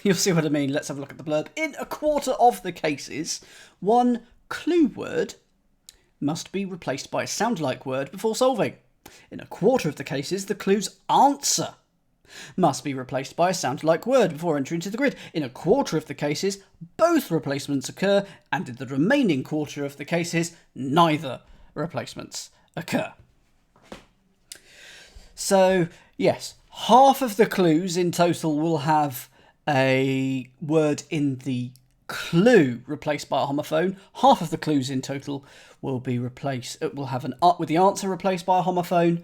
You'll see what I mean. Let's have a look at the blurb. In a quarter of the cases, one clue word must be replaced by a sound-like word before solving. In a quarter of the cases, the clue's answer must be replaced by a sound-like word before entering into the grid. In a quarter of the cases, both replacements occur, and in the remaining quarter of the cases, neither replacements occur. So, yes, half of the clues in total will have a word in the clue replaced by a homophone. Half of the clues in total will be replaced. It will have an with the answer replaced by a homophone.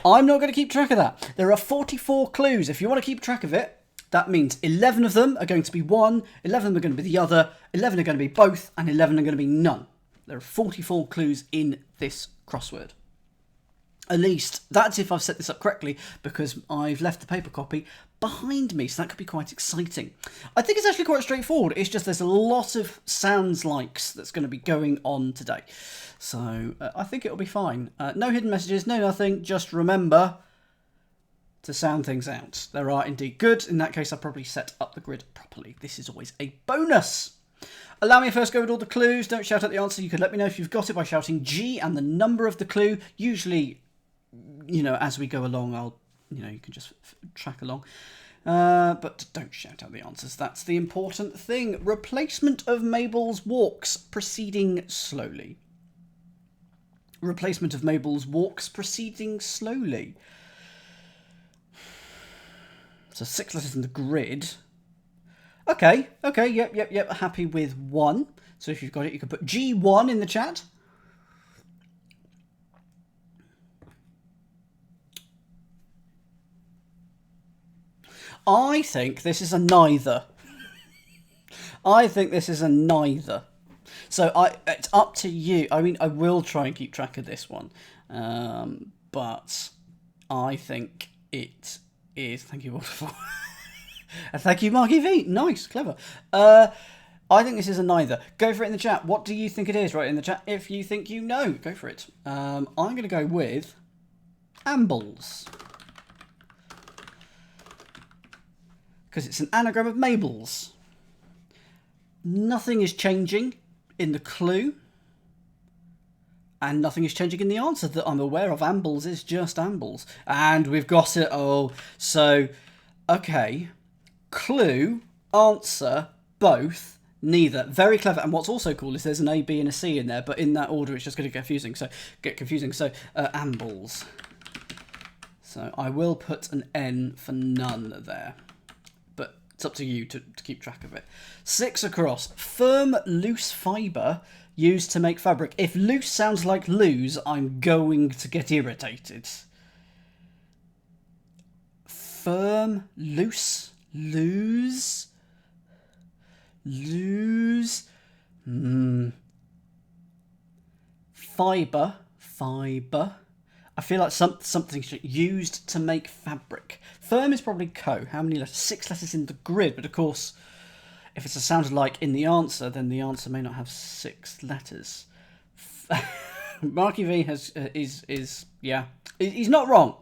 I'm not going to keep track of that. There are 44 clues. If you want to keep track of it, that means 11 of them are going to be one, 11 of them are going to be the other, 11 are going to be both, and 11 are going to be none. There are 44 clues in this crossword. At least, that's if I've set this up correctly, because I've left the paper copy behind me, so that could be quite exciting. I think it's actually quite straightforward. It's just there's a lot of sounds likes that's going to be going on today. So I think it'll be fine. No hidden messages, no nothing. Just remember to sound things out. There are indeed good. In that case, I probably set up the grid properly. This is always a bonus. Allow me to first go with all the clues. Don't shout out the answer. You can let me know if you've got it by shouting G and the number of the clue. Usually, you know, as we go along, you can just track along. But don't shout out the answers. That's the important thing. Replacement of Mabel's walks proceeding slowly. Replacement of Mabel's walks proceeding slowly. So 6 letters in the grid. Okay, yep. Happy with 1. So if you've got it, you can put G1 in the chat. I think this is a neither. I think this is a neither. So it's up to you. I mean, I will try and keep track of this one. But I think it is... Thank you, Waterfall. And thank you, Marky V. Nice, clever. I think this is a neither. Go for it in the chat. What do you think it is? Write in the chat if you think you know. Go for it. I'm going to go with ambles. Because it's an anagram of Mabel's. Nothing is changing in the clue. And nothing is changing in the answer that I'm aware of. Ambles is just ambles. And we've got it all. So, okay. Clue, answer, both, neither. Very clever. And what's also cool is there's an A, B and a C in there. But in that order, it's just going to get confusing. So, ambles. So, I will put an N for none there. It's up to you to keep track of it. 6 across. Firm, loose fibre used to make fabric. If loose sounds like lose, I'm going to get irritated. Firm, loose, lose. Fibre. I feel like something used to make fabric. Firm is probably co. How many letters? 6 letters in the grid. But of course, if it's a sound like in the answer, then the answer may not have 6 letters. Marky V yeah. He's not wrong.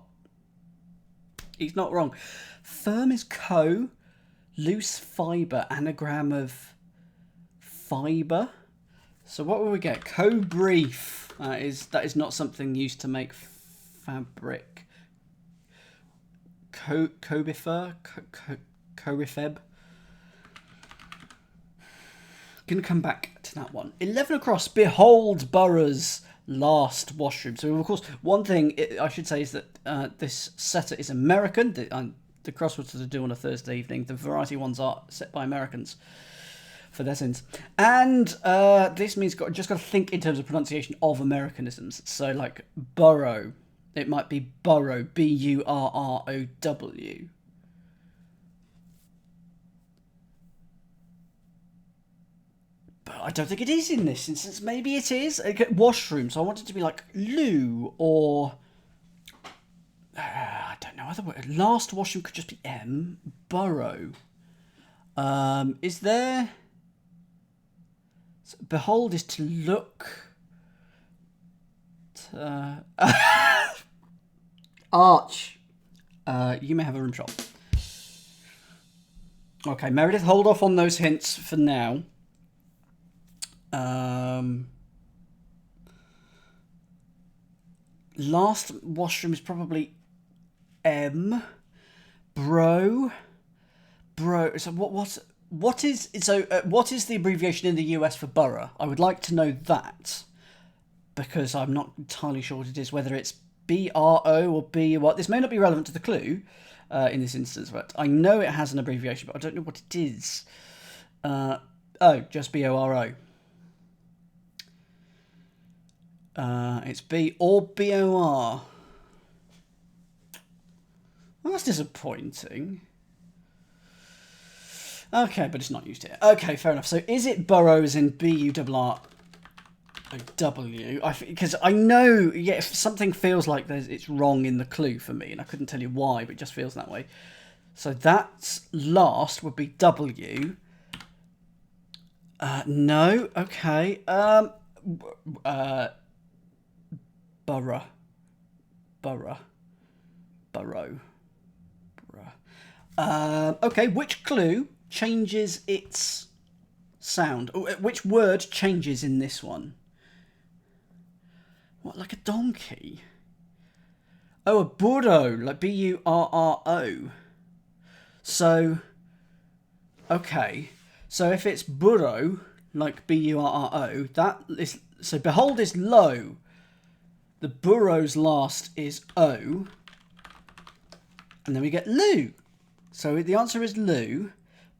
He's not wrong. Firm is co. Loose fibre. Anagram of fibre. So what will we get? Co-brief. That is not something used to make fabric. Cobifer? Corifeb? Gonna come back to that one. 11 across. Behold Borough's last washroom. So, of course, one thing I should say is that this setter is American. The crosswords that I do on a Thursday evening, the variety ones are set by Americans for their sins. And this means just got to think in terms of pronunciation of Americanisms. So, like, borough. It might be burrow, B-U-R-R-O-W. But I don't think it is in this instance. Maybe it is. Washroom. So I want it to be like loo or... I don't know. Other word. Last washroom could just be M. Burrow. Is there... So, behold is to look... Arch. You may have a room shop. Okay, Meredith, hold off on those hints for now. Last washroom is probably M. Bro. So what is the abbreviation in the US for borough? I would like to know that, because I'm not entirely sure what it is. Whether it's BRO or B. What this may not be relevant to the clue in this instance, but I know it has an abbreviation, but I don't know what it is. Just BORO. It's B or BOR. Well, that's disappointing. Okay, but it's not used here. Okay, fair enough. So is it boroughs in BURROW? Because I know, yeah, if something feels like it's wrong in the clue for me, and I couldn't tell you why, but it just feels that way. So that's last would be W. No, okay. Borough. Okay, which clue changes its sound? Which word changes in this one? What, like a donkey? Oh, a burro, like BURRO. So, okay. So if it's burro, like BURRO, that is... So behold is low. The burro's last is O. And then we get Lou. So the answer is Lou.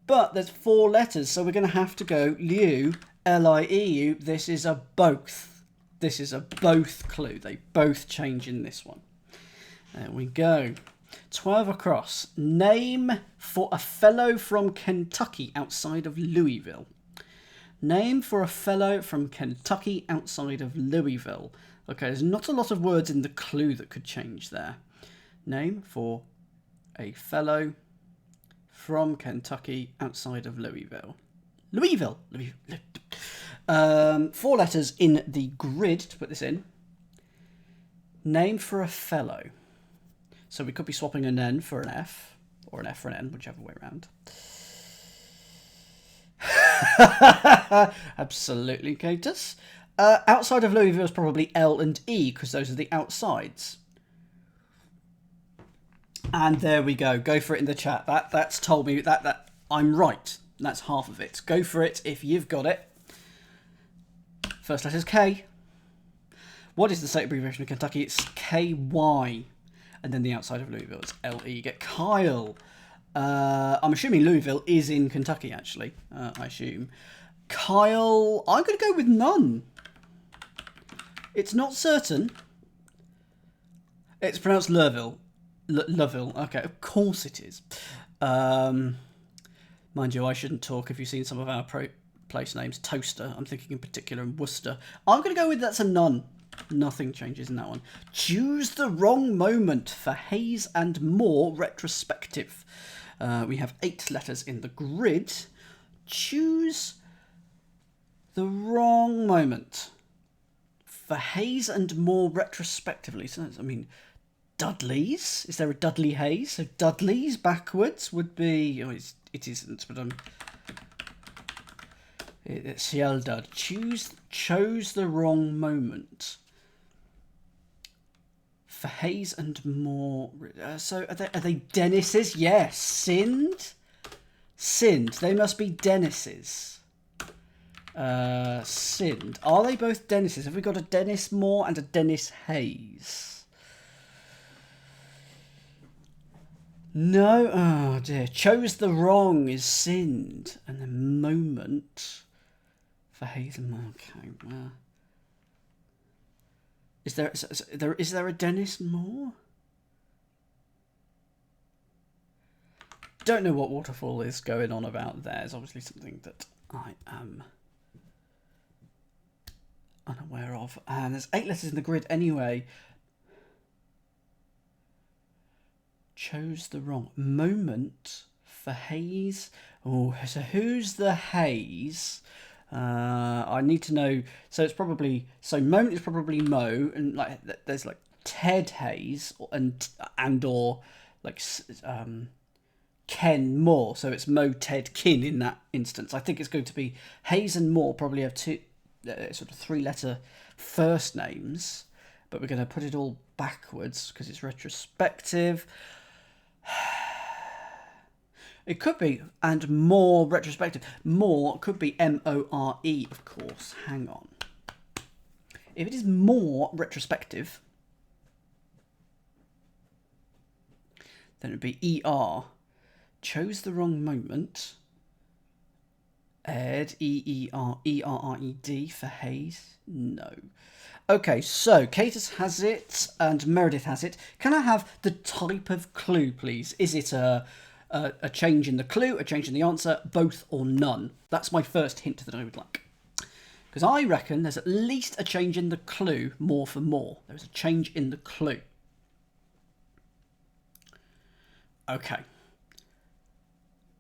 But there's 4 letters, so we're going to have to go Liu, L-I-E-U. This is a both. This is a both clue. They both change in this one. There we go. 12 across. Name for a fellow from Kentucky outside of Louisville. Name for a fellow from Kentucky outside of Louisville. Okay, there's not a lot of words in the clue that could change there. Name for a fellow from Kentucky outside of Louisville. Louisville. 4 letters in the grid to put this in. Name for a fellow. So we could be swapping an N for an F, or an F for an N, whichever way around. Absolutely, Catus. Outside of Louisville is probably L and E, because those are the outsides. And there we go. Go for it in the chat. That's told me that I'm right. That's half of it. Go for it if you've got it. First letter is K. What is the state abbreviation of Kentucky? It's KY. And then the outside of Louisville is LE. Get Kyle. I'm assuming Louisville is in Kentucky, actually. I assume. Kyle, I'm going to go with none. It's not certain. It's pronounced Lerville. Loville. Okay, of course it is. Mind you, I shouldn't talk if you've seen some of our place names. Toaster, I'm thinking in particular, in Worcester. I'm going to go with that's a none. Nothing changes in that one. Choose the wrong moment for Hayes and Moore retrospective. We have 8 letters in the grid. Choose the wrong moment for Hayes and Moore retrospectively. So I mean, Dudley's. Is there a Dudley Hayes? So Dudley's backwards would be. Oh, it isn't, but it's Hjeldad. Chose the wrong moment for Hayes and Moore. So are they Dennis's? Yes. Sind. They must be Dennis's. Sind. Are they both Dennis's? Have we got a Dennis Moore and a Dennis Hayes? No. Oh dear. Chose the wrong is Sind. And the moment for Hayes and Moore. Okay, well. Is there a Dennis Moore? Don't know what waterfall is going on about there. It's obviously something that I am unaware of. And there's 8 letters in the grid anyway. Chose the wrong moment for Hayes. Oh, so who's the Hayes? I need to know. So it's probably moment is probably Mo, and like there's like Ted Hayes and or like Ken Moore. So it's Mo, Ted, Kin in that instance. I think it's going to be Hayes and Moore probably have two sort of 3-letter first names, but we're going to put it all backwards because it's retrospective. It could be, and more retrospective. More could be M-O-R-E, of course. Hang on. If it is more retrospective, then it would be E-R. Chose the wrong moment. Ed, E-E-R-E-R-R-E-D for Hayes. No. Okay, so Catus has it and Meredith has it. Can I have the type of clue, please? Is it a change in the clue, a change in the answer, both or none? That's my first hint that I would like. Because I reckon there's at least a change in the clue, more for more. There's a change in the clue. Okay.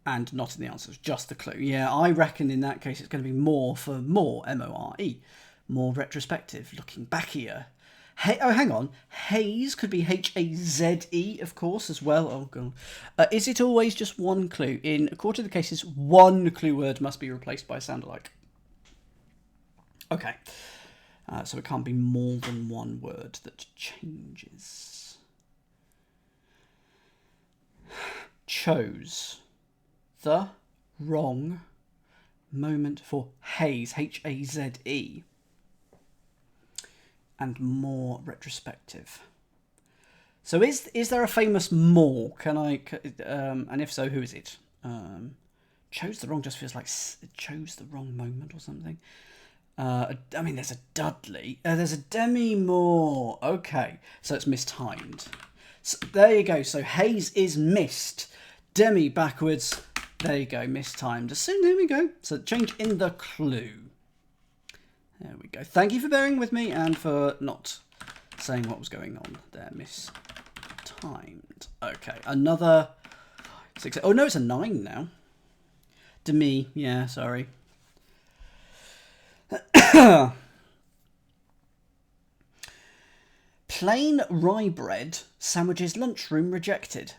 And not in the answers, just the clue. Yeah, I reckon in that case it's going to be more for more, M-O-R-E. More retrospective, looking back here. Hey, oh, hang on. Haze could be H-A-Z-E, of course, as well. Oh, God. Is it always just one clue? In a quarter of the cases, one clue word must be replaced by a sound-alike. Okay. So it can't be more than one word that changes. Chose the wrong moment for Haze, H-A-Z-E. And more retrospective. So is there a famous more? Can I? And if so, who is it? Chose the wrong just feels like chose the wrong moment or something. I mean, there's a Dudley. There's a Demi Moore. Okay, so it's mistimed. So there you go. So Hayes is missed. Demi backwards. There you go. Mistimed. So there we go. So change in the clue. There we go. Thank you for bearing with me and for not saying what was going on there. Mistimed. Okay, another 6. Oh, no, it's a 9 now. Demi. Yeah, sorry. Plain rye bread sandwiches lunchroom rejected.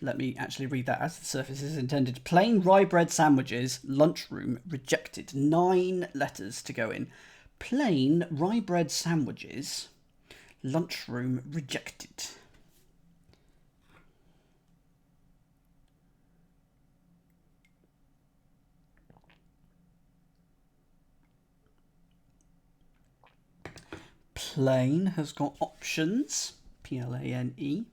Let me actually read that as the surface is intended. Plain rye bread sandwiches lunchroom rejected. 9 letters to go in. Plain rye bread sandwiches, lunchroom rejected. Plain has got options, P-L-A-N-E.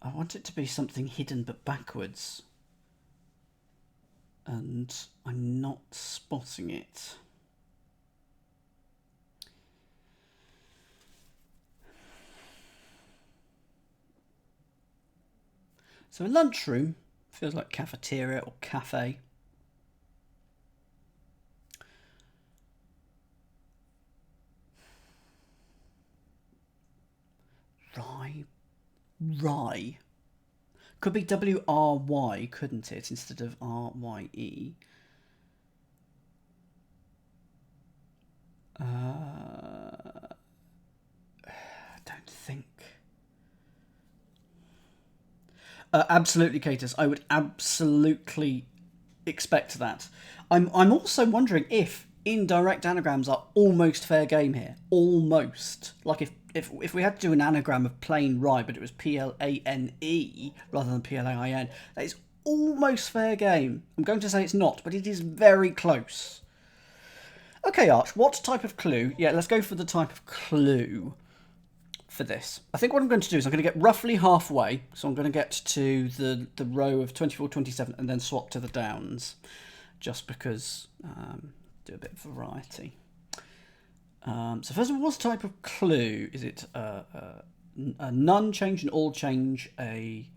I want it to be something hidden but backwards. And I'm not spotting it. So a lunchroom feels like cafeteria or cafe. Rye. Could be W-R-Y, couldn't it, instead of R-Y-E? I don't think. Absolutely, Catus. I would absolutely expect that. I'm also wondering if indirect anagrams are almost fair game here. Almost. Like if we had to do an anagram of plain rye, but it was P-L-A-N-E rather than P-L-A-I-N, that is almost fair game. I'm going to say it's not, but it is very close. Okay, Arch, what type of clue? Yeah, let's go for the type of clue for this. I think what I'm going to do is I'm going to get roughly halfway. So I'm going to get to the row of 24, 27 and then swap to the downs. Just because, do a bit of variety. So first of all, what's the type of clue? Is it a none change, an all change, a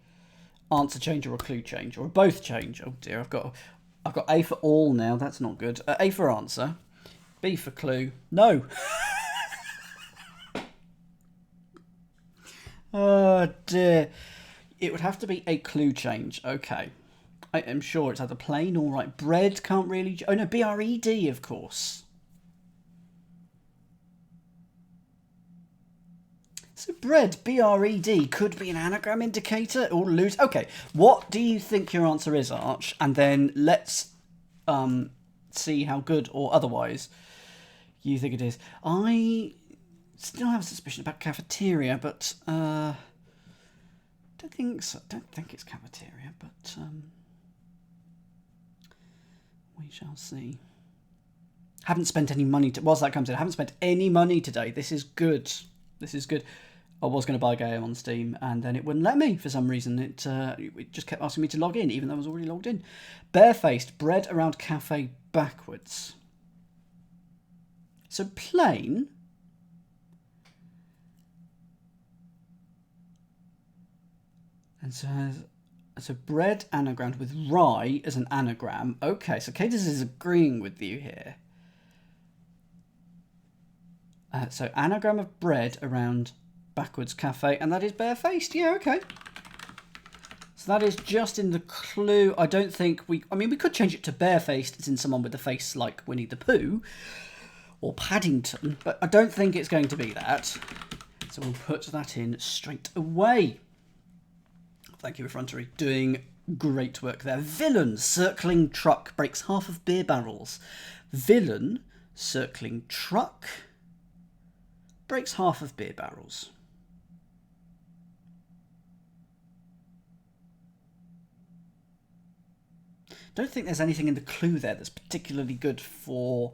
answer change, or a clue change, or a both change? Oh dear, I've got A for all now. That's not good. A for answer, B for clue. No. Oh dear. It would have to be a clue change. Okay. I am sure it's either plain or right. Bread can't really... Oh no, B-R-E-D, of course. So bread, B-R-E-D, could be an anagram indicator or lose. Okay, what do you think your answer is, Arch? And then let's see how good or otherwise you think it is. I still have a suspicion about cafeteria, but don't think so. Don't think it's cafeteria, but we shall see. Haven't spent any money. Whilst that comes in, I haven't spent any money today. This is good. This is good. I was going to buy a game on Steam, and then it wouldn't let me for some reason. It just kept asking me to log in, even though I was already logged in. Barefaced, bread around cafe backwards. So plain. And so bread anagrammed with rye as an anagram. Okay, so Cadis is agreeing with you here. So anagram of bread around backwards cafe, and that is barefaced. Yeah, okay. So that is just in the clue. I don't think we... I mean, we could change it to barefaced. It's in someone with a face like Winnie the Pooh or Paddington, but I don't think it's going to be that. So we'll put that in straight away. Thank you, Effrontery. Doing great work there. Villain, circling truck, breaks half of beer barrels. Villain, circling truck, breaks half of beer barrels. Don't think there's anything in the clue there that's particularly good for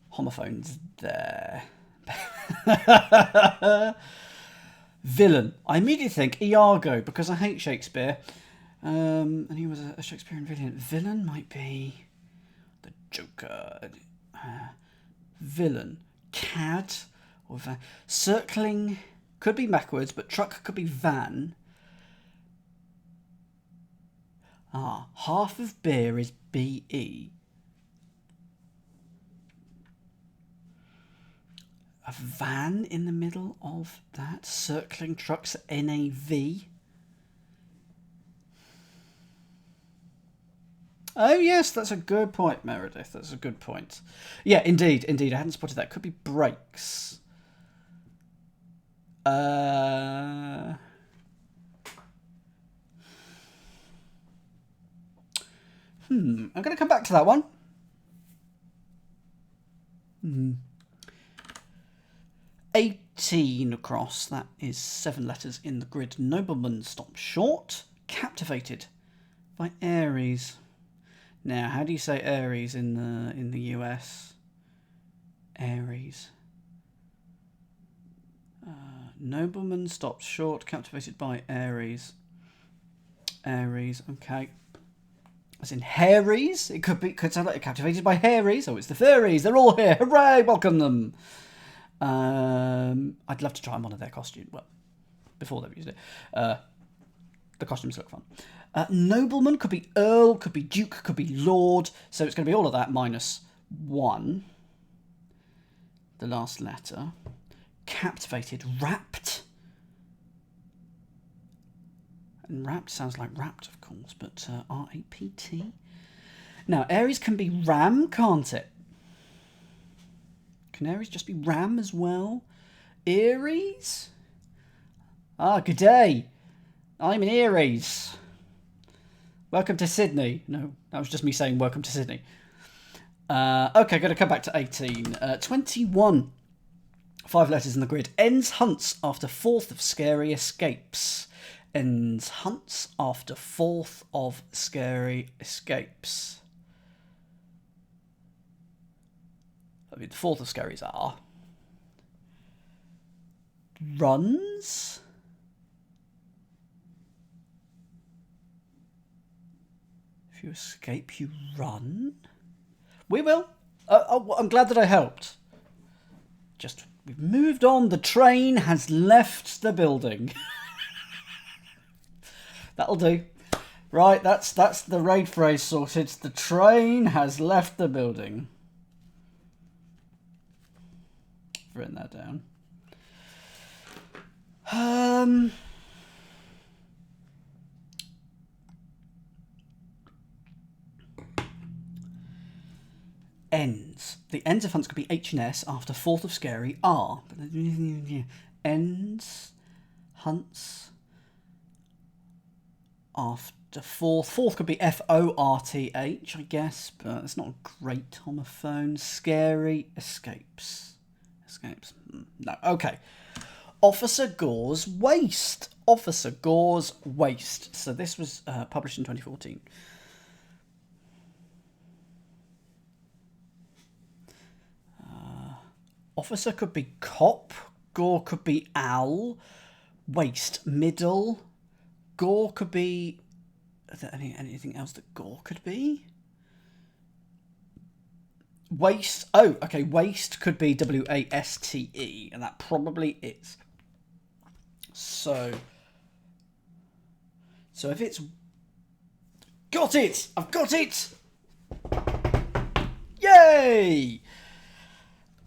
homophones there. Villain. I immediately think Iago because I hate Shakespeare. And he was a Shakespearean villain. Villain might be the Joker. Villain. Cad. Or van. Circling could be backwards, but truck could be van. Half of beer is BE. A van in the middle of that. Circling trucks, NAV. Oh, yes, that's a good point, Meredith. That's a good point. Yeah, indeed. I hadn't spotted that. Could be brakes. I'm going to come back to that one. 18 across. That is 7 letters in the grid. Nobleman stops short. Captivated by Aries. Now, how do you say Aries in the US? Aries. Nobleman stops short. Captivated by Aries. Aries. Okay. As in Harry's? It could sound like captivated by Harry's. Oh, it's the furries. They're all here. Hooray! Welcome them. I'd love to try on one of their costumes. Well, before they've used it. The costumes look fun. Nobleman could be Earl, could be Duke, could be Lord. So it's going to be all of that minus 1. The last letter. Captivated. Rapt. And rapt sounds like wrapped, of course, but R-A-P-T. Now, Aries can be ram, can't it? Can Aries just be ram as well? Aries? Good day. I'm an Aries. Welcome to Sydney. No, that was just me saying welcome to Sydney. Okay, going to come back to 18. 21. 5 letters in the grid. Ends hunts after 4th of scary escapes. Ends hunts after 4th of scary escapes. I mean, the 4th of scaries are runs. If you escape, you run. We will. I'm glad that I helped. Just, we've moved on. The train has left the building. That'll do. Right, that's the raid phrase sorted. The train has left the building. I've written that down. Ends. The ends of hunts could be H and S after fourth of scary R. Ends, hunts, after fourth. Fourth could be FORTH, I guess, but it's not a great homophone. Scary, escapes. Escapes. No. Okay. Officer Gore's Waste. Officer Gore's Waste. So this was published in 2014. Officer could be cop. Gore could be owl. Waste, middle. Gore could be... Is there anything else that gore could be? Waste. Oh, okay. Waste could be WASTE, and that probably is. So if it's... Got it! I've got it! Yay!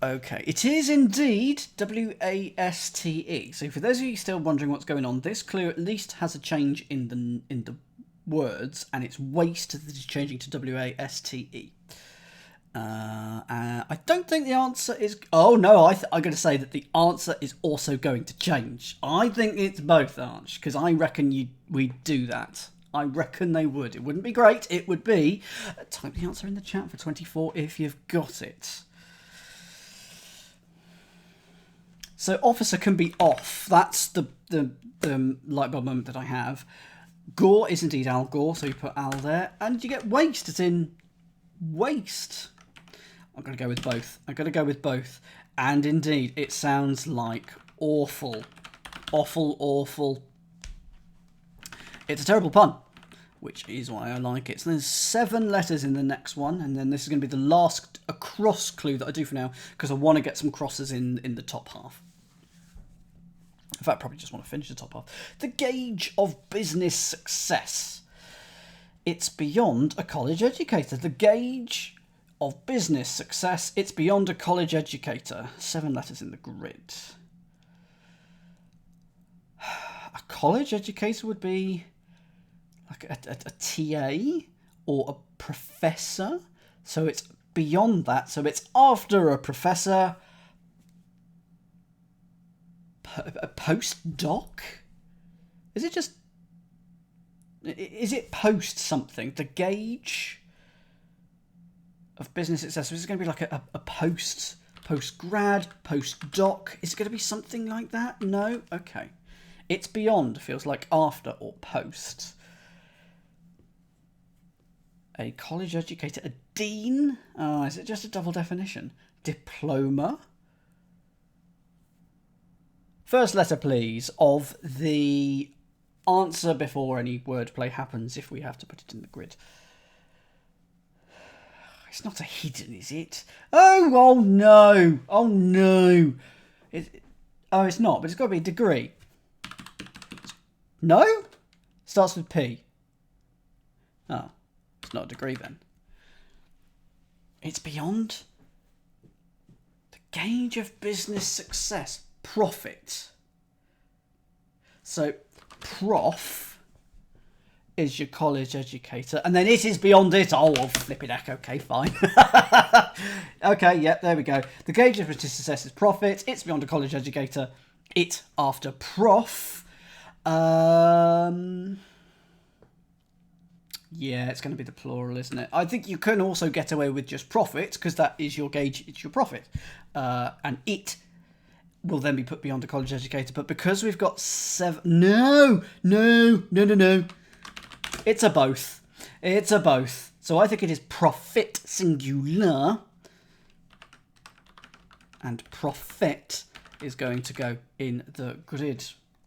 Okay, it is indeed WASTE. So for those of you still wondering what's going on, this clue at least has a change in the words, and it's waste that is changing to WASTE. I don't think the answer is... Oh no, I'm going to say that the answer is also going to change. I think it's both, Arch, because I reckon we'd do that. I reckon they would. It wouldn't be great. It would be... Type the answer in the chat for 24 if you've got it. So officer can be off. That's the light bulb moment that I have. Gore is indeed Al Gore, so you put Al there. And you get waste, as in waste. I'm going to go with both. I'm going to go with both. And indeed, it sounds like awful. Awful, awful. It's a terrible pun, which is why I like it. So there's 7 letters in the next one, and then this is going to be the last cross clue that I do for now, because I want to get some crosses in the top half. In fact, I probably just want to finish the top half. The gauge of business success. It's beyond a college educator. The gauge of business success. It's beyond a college educator. 7 letters in the grid. A college educator would be like a TA or a professor. So it's beyond that. So it's after a professor. A postdoc? Is it just... Is it post something? The gauge of business success. Is it going to be like a post-grad, postdoc? Is it going to be something like that? No? Okay. It's beyond feels like after or post. A college educator. A dean? Oh, is it just a double definition? Diploma? First letter, please, of the answer before any wordplay happens, if we have to put it in the grid. It's not a hidden, is it? Oh no! Oh no! Oh, it's not, but it's got to be a degree. No? Starts with P. Oh, it's not a degree then. It's beyond the gauge of business success. Profit. So, prof is your college educator, and then it is beyond it. Oh, well, flip it heck. Okay, fine. Okay, yep, there we go. The gauge of business success is profit. It's beyond a college educator. It after prof. Yeah, it's going to be the plural, isn't it? I think you can also get away with just profit, because that is your gauge. It's your profit, and it will then be put beyond a college educator. But because we've got 7... No. It's a both. It's a both. So I think it is profit singular. And profit is going to go in the grid.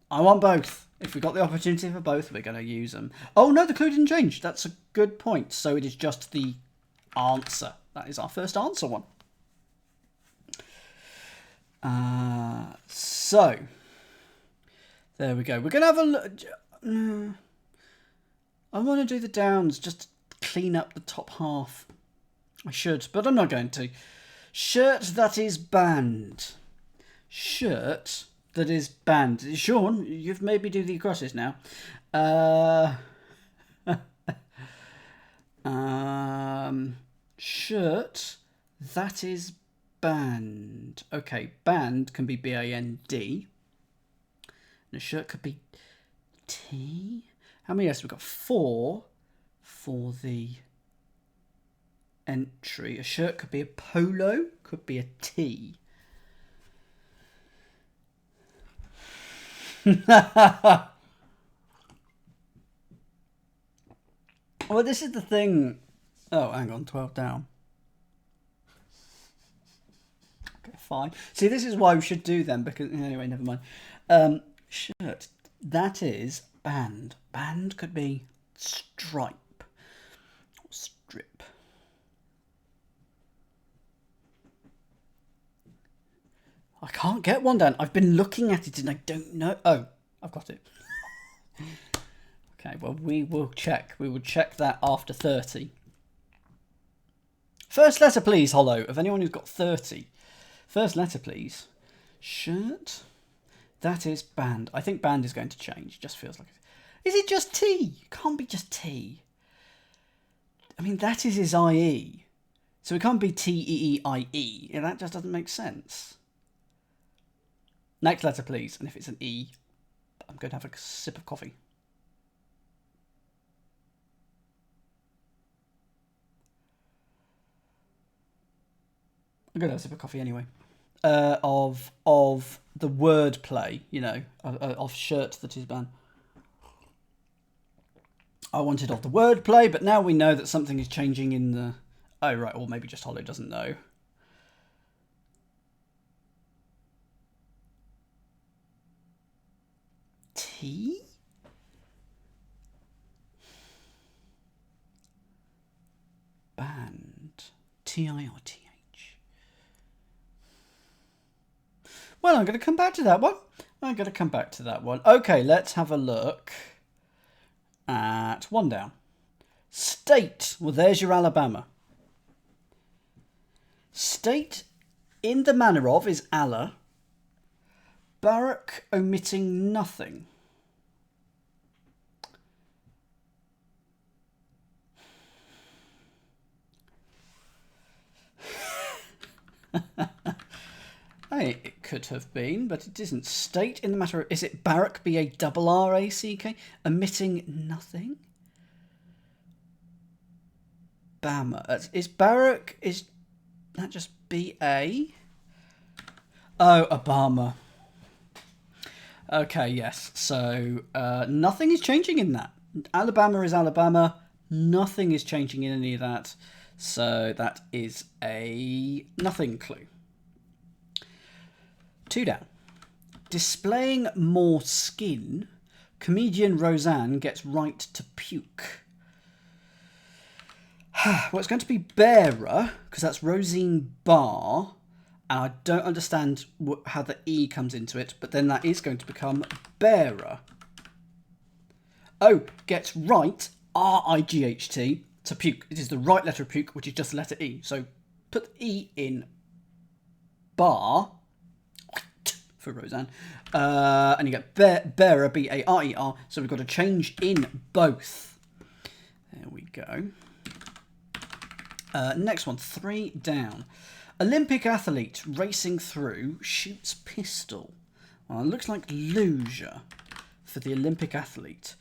I want both. If we got the opportunity for both, we're going to use them. Oh, no, the clue didn't change. That's a good point. So it is just the answer. That is our first answer one. So, there we go. We're going to have a look. I want to do the downs just to clean up the top half. I should, but I'm not going to. Shirt that is banned. Shirt that is banned. Sean, you've made me do the crosses now. Shirt That is band. Okay, band can be B-A-N-D. And a shirt could be T. How many S? We've got 4 for the entry. A shirt could be a polo, could be a T. Well, this is the thing. Oh, hang on, 12 down. Okay, fine. See, this is why we should do them, because... Anyway, never mind. Shirt. That is band. Band could be stripe. Or strip. I can't get one down. I've been looking at it and I don't know. Oh, I've got it. Okay, well, we will check. We will check that after 30. First letter, please, Hollow, of anyone who's got 30. First letter, please. Shirt. That is band. I think band is going to change. Just feels like it. Is it just T? It can't be just T. I mean, that is IE. So it can't be T-E-E-I-E. Yeah, that just doesn't make sense. Next letter, please. And if it's an E, I'm going to have a sip of coffee. I'm going to have a sip of coffee anyway. Of the word play, you know, of shirt that is banned. I wanted of the word play, but now we know that something is changing in the... Oh, right, or maybe just Hollow doesn't know. T? Band. T-I-R-T-H. Well, I'm going to come back to that one. Okay, let's have a look at one down. State. Well, there's your Alabama. State in the manner of is Allah. Barrack omitting nothing. Hey, it could have been, but it isn't. State in the matter of... Is it Barrack, B-A-R-R-A-C-K? Omitting nothing? Bama. Is Barrack... Is that just B-A? Oh, Obama. Okay, yes. So, nothing is changing in that. Alabama is Alabama. Nothing is changing in any of that. So, that is a nothing clue. 2 down. Displaying more skin, comedian Roseanne gets right to puke. Well, it's going to be bearer, because that's Rosine Barr, and I don't understand how the E comes into it, but then that is going to become bearer. Oh, gets right, R-I-G-H-T, to puke. It is the right letter of puke, which is just the letter E. So put E in bar, for Roseanne, and you get bearer, B-A-R-E-R, so we've got a change in both. There we go. Next one, 3 down. Olympic athlete racing through shoots pistol. Well, it looks like loser for the Olympic athlete.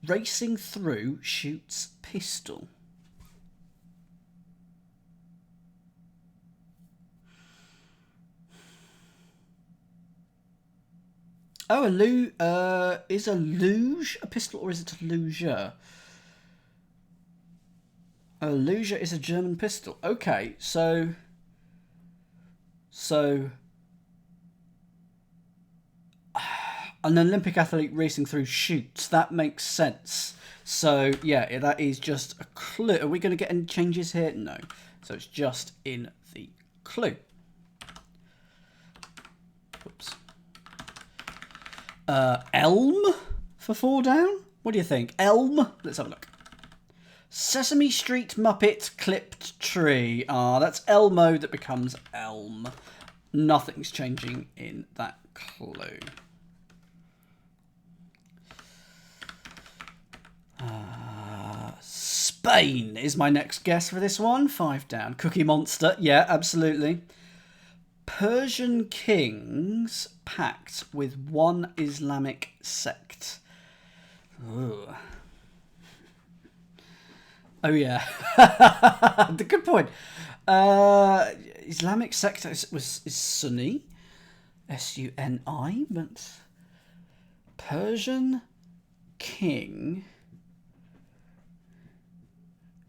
Racing through shoots pistol. Oh, is a luge a pistol or is it a luger? A luger is a German pistol. Okay, so an Olympic athlete racing through shoots. That makes sense. So yeah, that is just a clue. Are we going to get any changes here? No. So it's just in the clue. Oops. Elm for 4 down? What do you think? Elm? Let's have a look. Sesame Street Muppet clipped tree. Ah, that's Elmo that becomes Elm. Nothing's changing in that clue. Spain is my next guess for this one. 5 down. Cookie Monster. Yeah, absolutely. Persian kings pact with one Islamic sect. Ugh. Oh, yeah. Good point. Islamic sect is Sunni. S-U-N-I. But Persian king...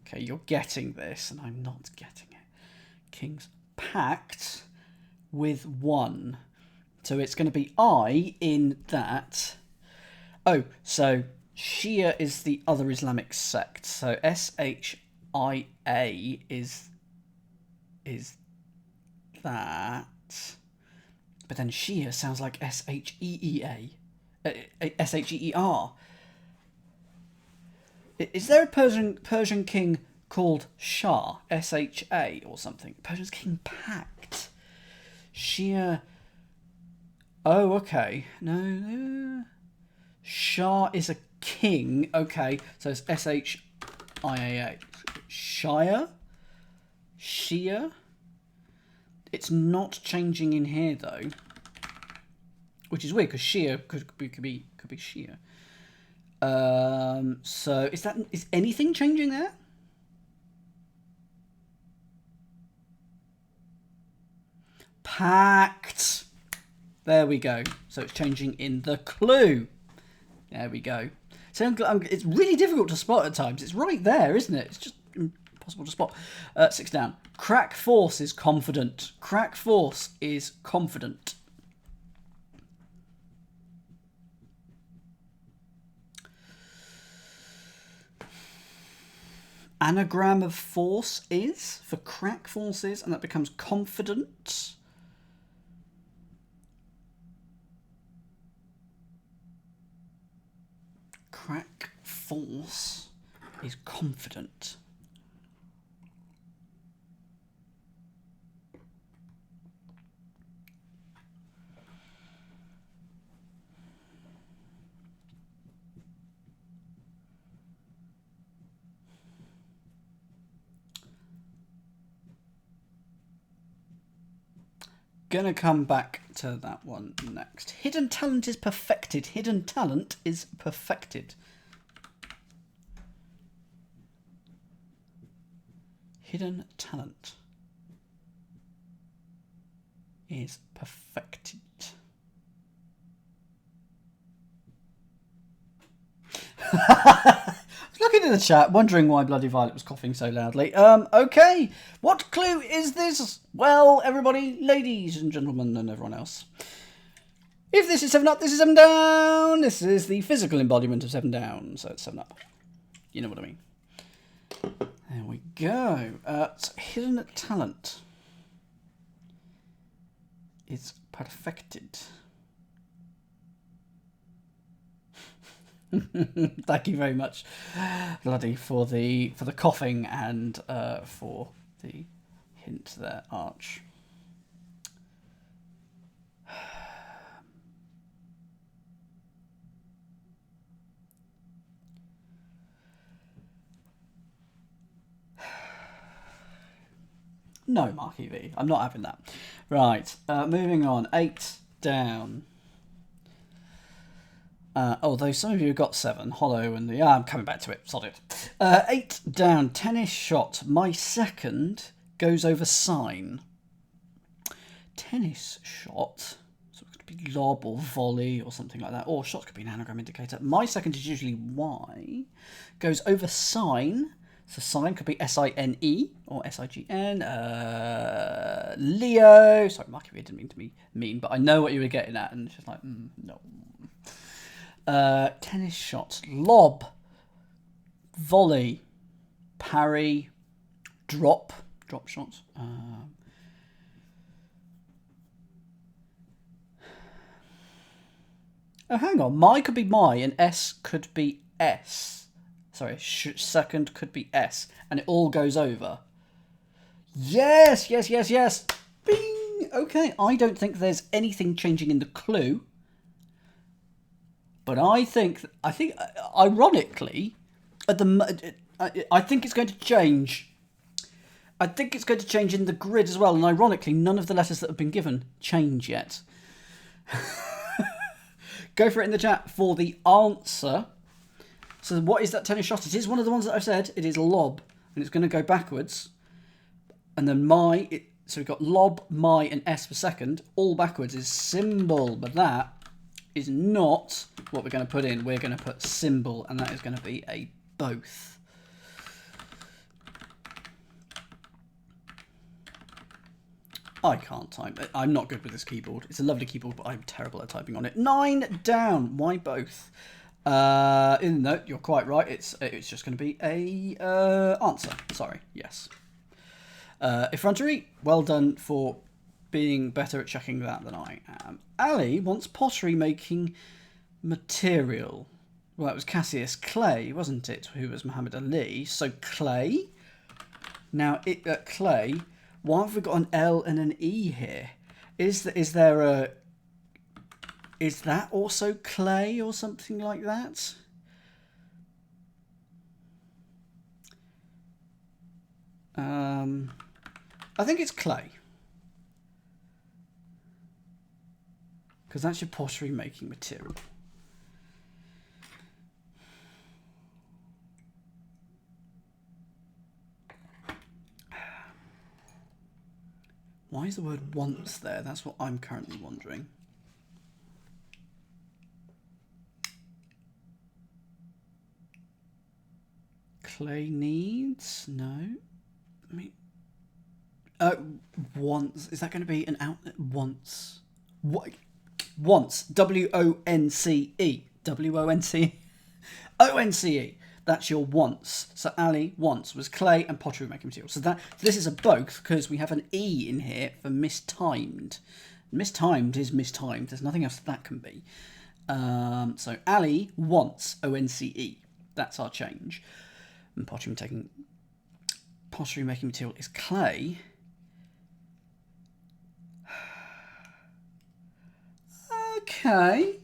Okay, you're getting this, and I'm not getting it. King's pact with one. So it's going to be I in that. Oh, so Shia is the other Islamic sect. So S-H-I-A is that. But then Shia sounds like S-H-E-E-A. S-H-E-E-R. Is there a Persian king called Shah? S-H-A or something? Persian king pact. Shia. Oh, okay. No. Shah is a king. Okay, so it's S-H-I-A-A. Shia? Shia? It's not changing in here, though. Which is weird, because Shia could be Shia. So is anything changing there? Pact. There we go. So it's changing in the clue. There we go. So it's really difficult to spot at times. It's right there, isn't it? It's just impossible to spot. 6 down. Crack Force is confident. Crack Force is confident. Anagram of force is for crack forces, and that becomes confident. Crack force is confident. Gonna come back to that one next. Hidden talent is perfected. Hidden talent is perfected. Hidden talent is perfected. Looking in the chat, wondering why Bloody Violet was coughing so loudly. Okay, what clue is this? Well, everybody, ladies and gentlemen, and everyone else. If this is 7 up, this is 7 down. This is the physical embodiment of 7 down, so it's 7 up. You know what I mean. There we go. Hidden talent is perfected. Thank you very much, Bloody, for the coughing and for the hint there, Arch. No, Marky V. I'm not having that. Right, moving on. 8 down. Although some of you have got 7. Hollow and the... I'm coming back to it. Sod it. 8 down. Tennis shot. My second goes over sign. Tennis shot. So it could be lob or volley or something like that. Or shot could be an anagram indicator. My second is usually Y. Goes over sign. So sign could be S-I-N-E or S-I-G-N. Leo. Sorry, Marky, I didn't mean to be mean, but I know what you were getting at. And it's just like, no. Tennis shot. Lob. Volley. Parry. Drop. Drop shots. Oh, hang on. My could be my and S could be S. Sorry, second could be S. And it all goes over. Yes, yes, yes, yes. Bing. Okay, I don't think there's anything changing in the clue. But I think, ironically, at the I think it's going to change. I think it's going to change in the grid as well. And ironically, none of the letters that have been given change yet. Go for it in the chat for the answer. So what is that tennis shot? It is one of the ones that I've said. It is lob. And it's going to go backwards. And then so we've got lob, my, and S for second. All backwards is symbol. But that is not what we're going to put in. We're going to put symbol. And that is going to be a both. I can't type. I'm not good with this keyboard. It's a lovely keyboard, but I'm terrible at typing on it. 9 down. Why both? No, you're quite right. It's just going to be a answer. Sorry. Yes. Effrontery, well done for being better at checking that than I am. Ali wants pottery making material. Well, that was Cassius Clay, wasn't it? Who was Muhammad Ali? So clay. Now, clay. Why have we got an L and an E here? Is that also clay or something like that? I think it's clay. Because that's your pottery making material. Why is the word once there? That's what I'm currently wondering. Clay needs? No. I mean, once. Is that going to be an outlet? Once. What? Once. W-O-N-C-E. W-O-N-C-E. O-N-C-E. That's your once. So Ali once was clay and pottery making material. So this is a both because we have an E in here for mistimed. Mistimed is mistimed. There's nothing else that can be. So Ali once O-N-C-E. That's our change. And pottery making material is clay. Okay.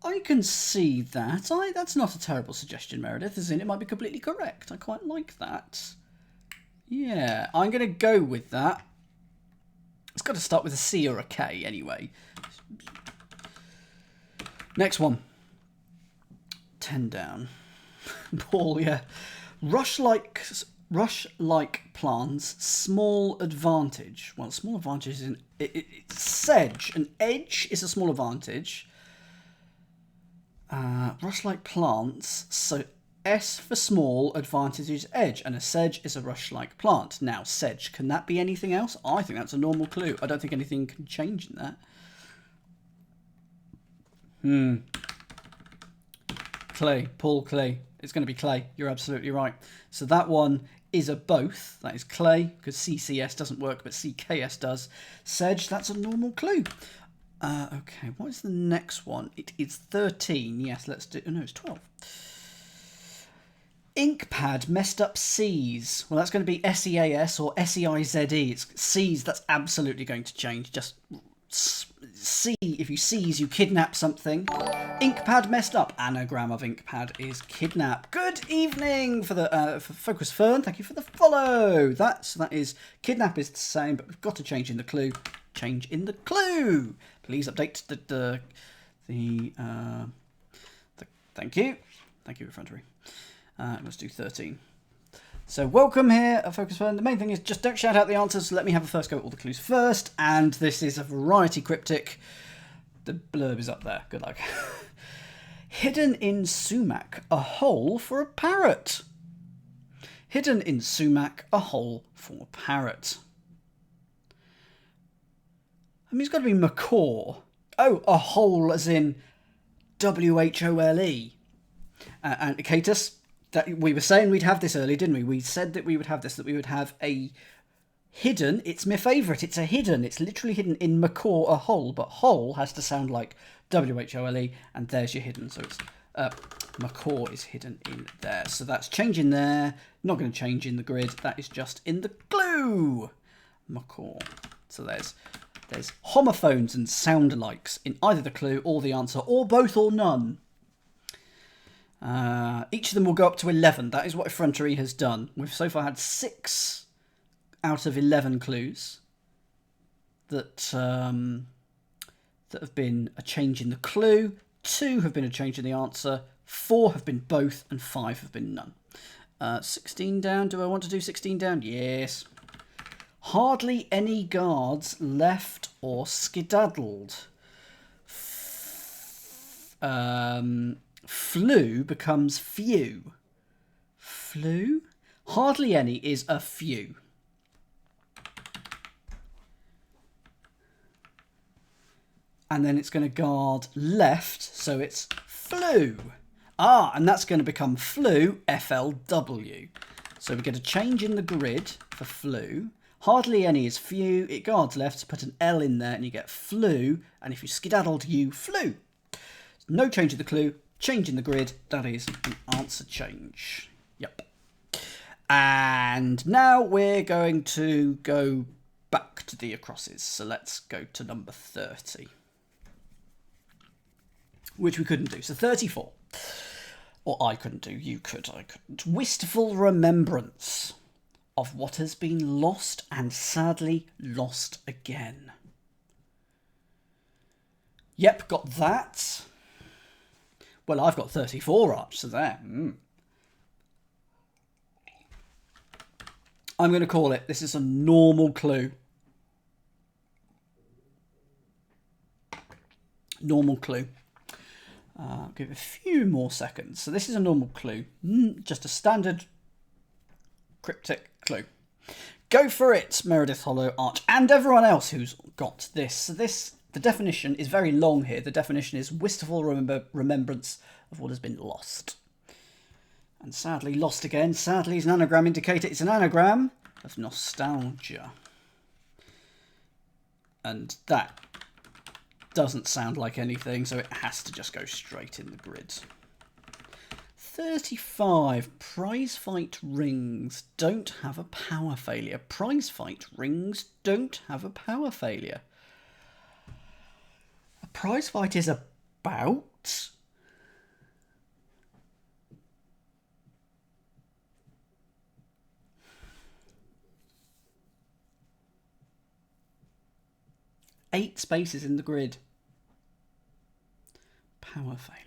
I can see that. That's not a terrible suggestion, Meredith, as in it might be completely correct. I quite like that. Yeah, I'm going to go with that. It's got to start with a C or a K anyway. Next one. 10 down. Paul, yeah. Rush-like plants, small advantage. Well, small advantage is it's sedge. An edge is a small advantage. Rush-like plants, so S for small, advantage is edge, and a sedge is a rush-like plant. Now, sedge, can that be anything else? I think that's a normal clue. I don't think anything can change in that. Clay, Paul Clay. It's going to be clay. You're absolutely right. So that one is a both. That is clay, because CCS doesn't work, but CKS does. Sedge, that's a normal clue. Okay, what is the next one? It is 13. Yes, let's do... Oh, no, it's 12. Ink pad messed up C's. Well, that's going to be SEAS or SEIZE. It's C's, that's absolutely going to change. Just C, if you seize, you kidnap something. Ink pad messed up. Anagram of ink pad is kidnap. Good evening for the for Focus Fern. Thank you for the follow. That is kidnap is the same, but we've got to change in the clue. Change in the clue. Please update the thank you, effrontery. Let's do 13. So welcome here at Focus Fern. The main thing is just don't shout out the answers. Let me have a first go at all the clues first. And this is a variety cryptic. The blurb is up there. Good luck. Hidden in sumac, a hole for a parrot. Hidden in sumac, a hole for a parrot. I mean, it's got to be macaw. Oh, a hole as in W-H-O-L-E. And Catus, that we were saying we'd have this early, didn't we? We said that we would have this, that we would have a hidden. It's my favourite. It's a hidden. It's literally hidden in macaw, a hole. But hole has to sound like W-H-O-L-E. And there's your hidden. So it's macaw is hidden in there. So that's changing there. Not going to change in the grid. That is just in the clue. Macaw. So there's homophones and sound-alikes in either the clue or the answer, or both or none. Each of them will go up to 11. That is what effrontery has done. We've so far had 6 out of 11 clues that that have been a change in the clue. 2 have been a change in the answer. 4 have been both, and 5 have been none. 16 down. Do I want to do 16 down? Yes. Hardly any guards left or skedaddled. Flew becomes few. Flew? Hardly any is a few. And then it's going to guard left, so it's flew. And that's going to become flew, FLW. So we get a change in the grid for flew. Hardly any is few. It guards left, so put an L in there and you get flew. And if you skedaddled, you flew. No change in the clue, change in the grid. That is an answer change. Yep. And now we're going to go back to the acrosses. So let's go to number 30. Which we couldn't do. So 34. Or I couldn't do. You could. I couldn't. Wistful remembrance of what has been lost and sadly lost again. Yep, got that. Well, I've got 34 up, so there. I'm going to call it. This is a normal clue. Normal clue. I'll give it a few more seconds. So this is a normal clue. Just a standard cryptic clue. Go for it, Meredith Hollow Arch, and everyone else who's got this. So the definition is very long here. The definition is wistful remembrance of what has been lost. And sadly, lost again. Sadly is an anagram indicator. It's an anagram of nostalgia. And that doesn't sound like anything, so it has to just go straight in the grid. 35. Prize fight rings don't have a power failure. Prize fight rings don't have a power failure. A prize fight is about... eight spaces in the grid. Power failure.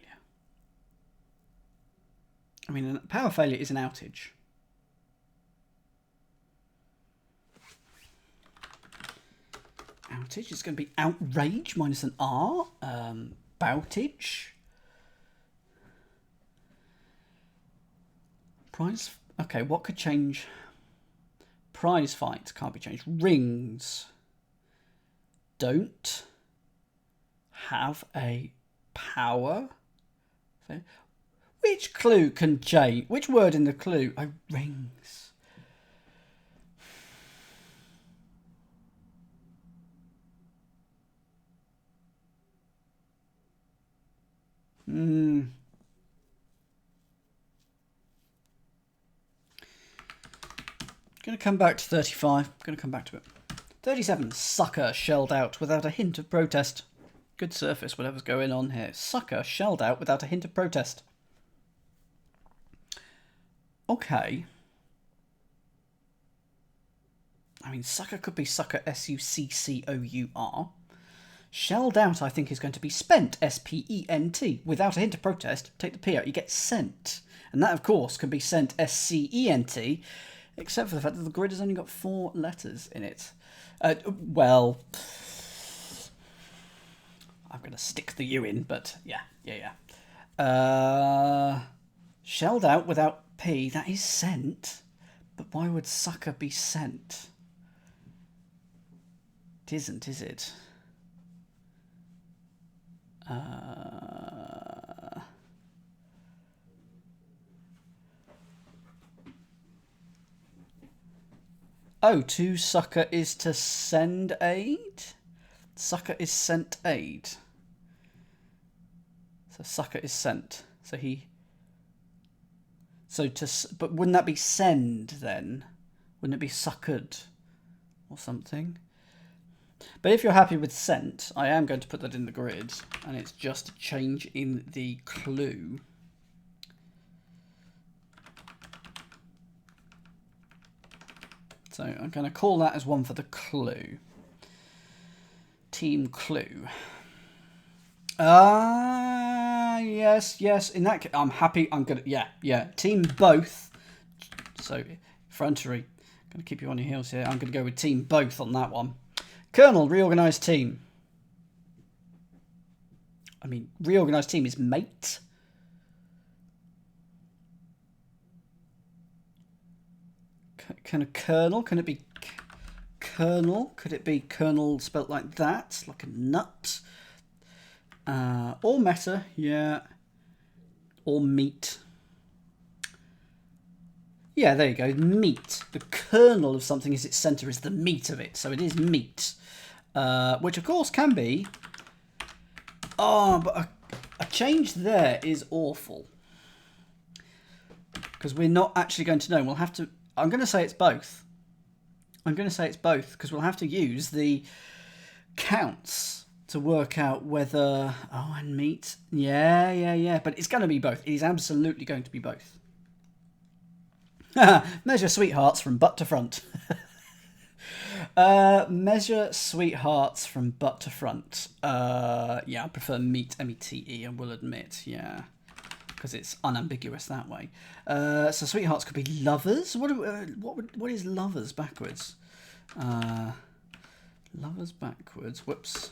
I mean, a power failure is an outage. Outage is going to be outrage minus an R. Boutage. Prize. Okay, what could change? Prize fight can't be changed. Rings don't have a power. Which clue can change? Which word in the clue? Oh, rings. Going to come back to 35. Going to come back to it. 37. Sucker shelled out without a hint of protest. Good surface, whatever's going on here. Sucker shelled out without a hint of protest. Okay. I mean, sucker could be sucker, S-U-C-C-O-U-R. Shelled out, I think, is going to be spent, S-P-E-N-T. Without a hint of protest, take the P out, you get sent. And that, of course, can be sent, S-C-E-N-T, except for the fact that the grid has only got 4 letters in it. Well, I'm going to stick the U in, but yeah. Shelled out without P, that is sent. But why would sucker be sent? It isn't, is it? Oh, to sucker is to send aid? Sucker is sent aid. So sucker is sent. So he... So to... But wouldn't that be send then? Wouldn't it be suckered or something? But if you're happy with sent, I am going to put that in the grid. And it's just a change in the clue. So I'm going to call that as one for the clue. Team clue. Yes. In that case, I'm happy. I'm going to, yeah. Team both. So, Frontery. Going to keep you on your heels here. I'm going to go with team both on that one. Colonel, reorganised team. I mean, reorganised team is mate. Can a colonel? Can it be colonel? Could it be colonel spelt like that? Like a nut? Or meta, yeah. Or meat. Yeah, there you go. Meat. The kernel of something is its centre, is the meat of it. So it is meat. Which, of course, can be... Oh, but a change there is awful. Because we're not actually going to know. We'll have to... I'm going to say it's both. I'm going to say it's both, because we'll have to use the counts to work out whether... Oh, and meat. Yeah. But it's going to be both. It is absolutely going to be both. Measure sweethearts from butt to front. Measure sweethearts from butt to front. Yeah, I prefer meat, M-E-T-E, I will admit. Yeah, because it's unambiguous that way. So sweethearts could be lovers. What is lovers backwards? Lovers backwards. Whoops.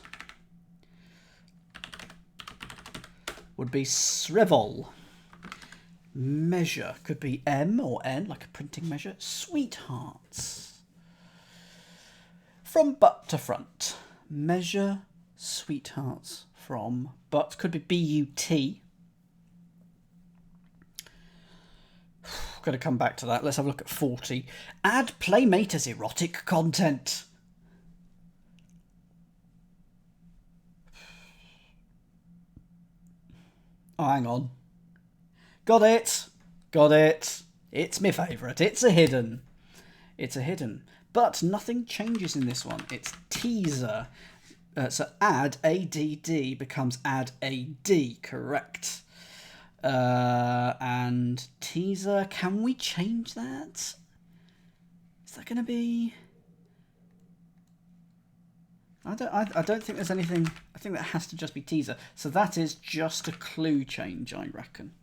Would be srivel. Measure could be M or N, like a printing measure. Sweethearts. From butt to front. Measure sweethearts from butt. Could be B-U-T. Got to come back to that. Let's have a look at 40. Add playmate as erotic content. Oh, hang on. Got it. It's my favourite. It's a hidden. But nothing changes in this one. It's teaser. So add ADD becomes add AD, correct. And teaser, can we change that? Is that going to be... I don't think there's anything... I think that has to just be teaser. So that is just a clue change, I reckon.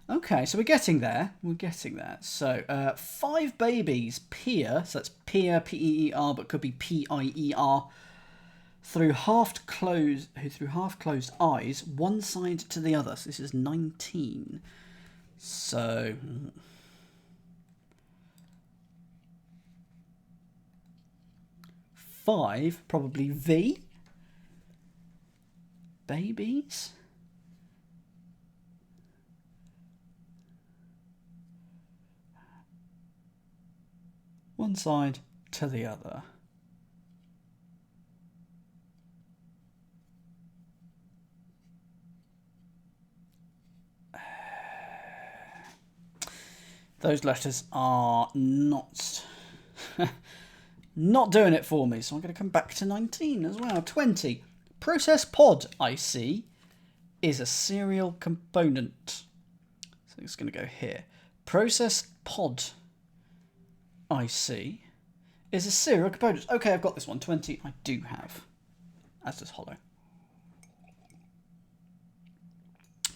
Okay, so we're getting there. So, 5 babies peer, so that's peer, P-E-E-R, but could be P-I-E-R, through half closed eyes, one side to the other. So this is 19. So... 5, probably V. Babies. One side to the other. Those letters are not not doing it for me, so I'm going to come back to 19 as well. 20. Process pod IC is a serial component. So it's going to go here. Process pod IC is a serial component. Okay, I've got this one. 20 I do have. As does Hollow.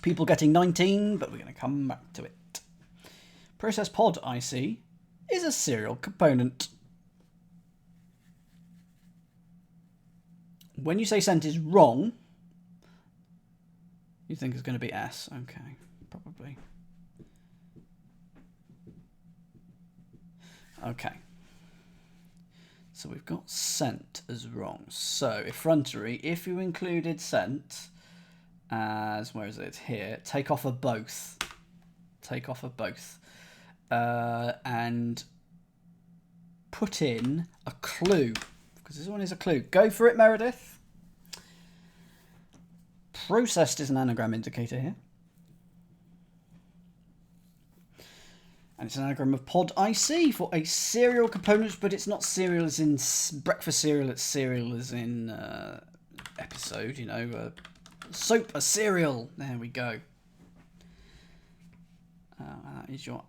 People getting 19, but we're going to come back to it. Process pod IC is a serial component. When you say sent is wrong, you think it's going to be S. Okay, probably. Okay. So we've got sent as wrong. So effrontery, if you included sent as, where is it? Here. Take off a both. Take off a both. And put in a clue. Because this one is a clue. Go for it, Meredith. Processed is an anagram indicator here. And it's an anagram of pod IC for a serial component, but it's not cereal as in breakfast cereal, it's cereal as in episode, you know. Soap, a cereal. There we go. That is your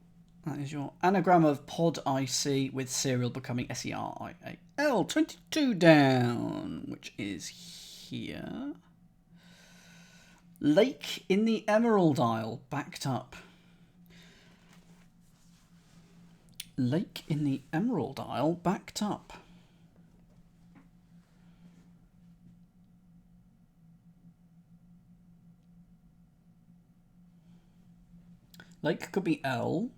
That is your anagram of pod IC with serial becoming SERIAL. 22 down, which is here. Lake in the Emerald Isle, backed up. Lake in the Emerald Isle, backed up. Lake could be L.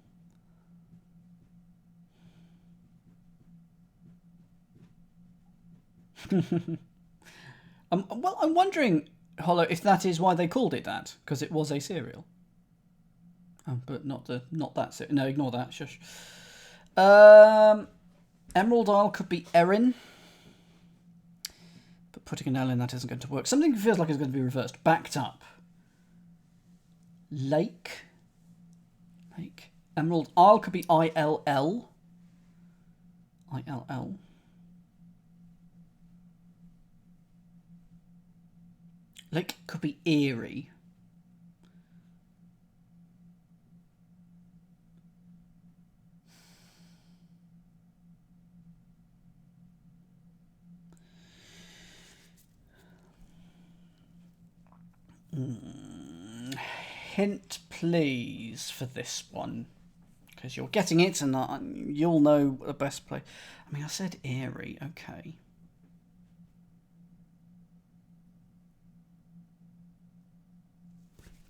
Well, I'm wondering, Hollow, if that is why they called it that, because it was a cereal. Oh, but not that. No, ignore that. Shush. Emerald Isle could be Erin, but putting an L in that isn't going to work. Something feels like it's going to be reversed. Backed up. Lake. Emerald Isle could be ILL. ILL. Lake could be Erie. Hint, please, for this one. Because you're getting it, and you'll know the best place. I mean, I said Erie, okay.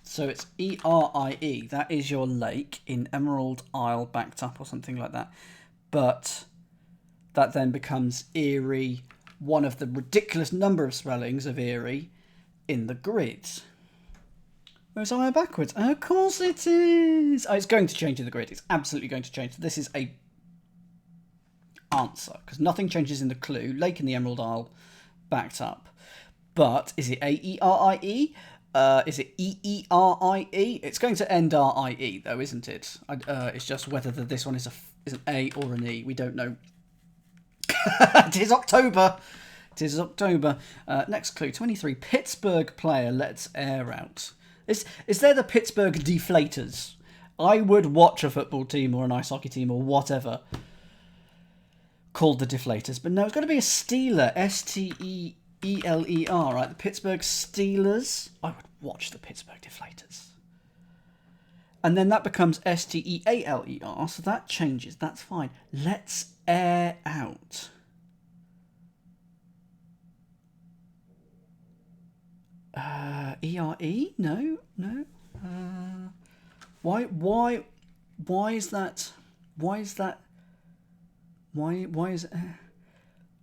So it's ERIE. That is your lake in Emerald Isle, backed up or something like that. But that then becomes Erie, one of the ridiculous number of spellings of Erie in the grid. Where's I backwards? Of course it is. Oh, it's going to change in the grid. It's absolutely going to change. This is a answer because nothing changes in the clue. Lake in the Emerald Isle, backed up. But is it AERIE? Is it EERIE? It's going to end RIE though, isn't it? It's just whether this one is an A or an E. We don't know. It is October. It is October. Next clue, 23. Pittsburgh player lets air out. Is there the Pittsburgh Deflators? I would watch a football team or an ice hockey team or whatever called the Deflators. But no, it's got to be a Steeler. STEELER, right? The Pittsburgh Steelers. I would watch the Pittsburgh Deflators. And then that becomes STEALER, so that changes. That's fine. Let's air out. ERE? No. Why is that? Why is that? Why is it?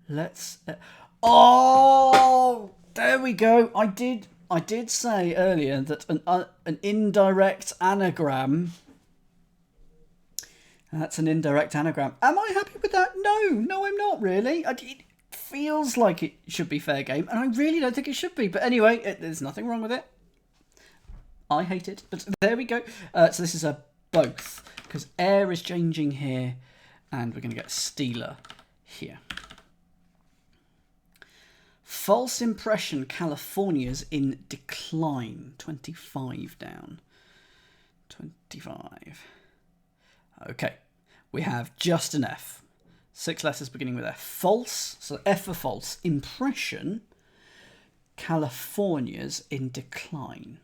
Let's. Oh, there we go. I did say earlier that an indirect anagram. That's an indirect anagram. Am I happy with that? No, I'm not really. It feels like it should be fair game, and I really don't think it should be. But anyway, there's nothing wrong with it. I hate it, but there we go. So this is a both, because air is changing here, and we're going to get Steeler here. False impression, California's in decline. 25 down. 25. Okay, we have just an F. 6 letters beginning with F. False, so F for false. Impression, California's in decline.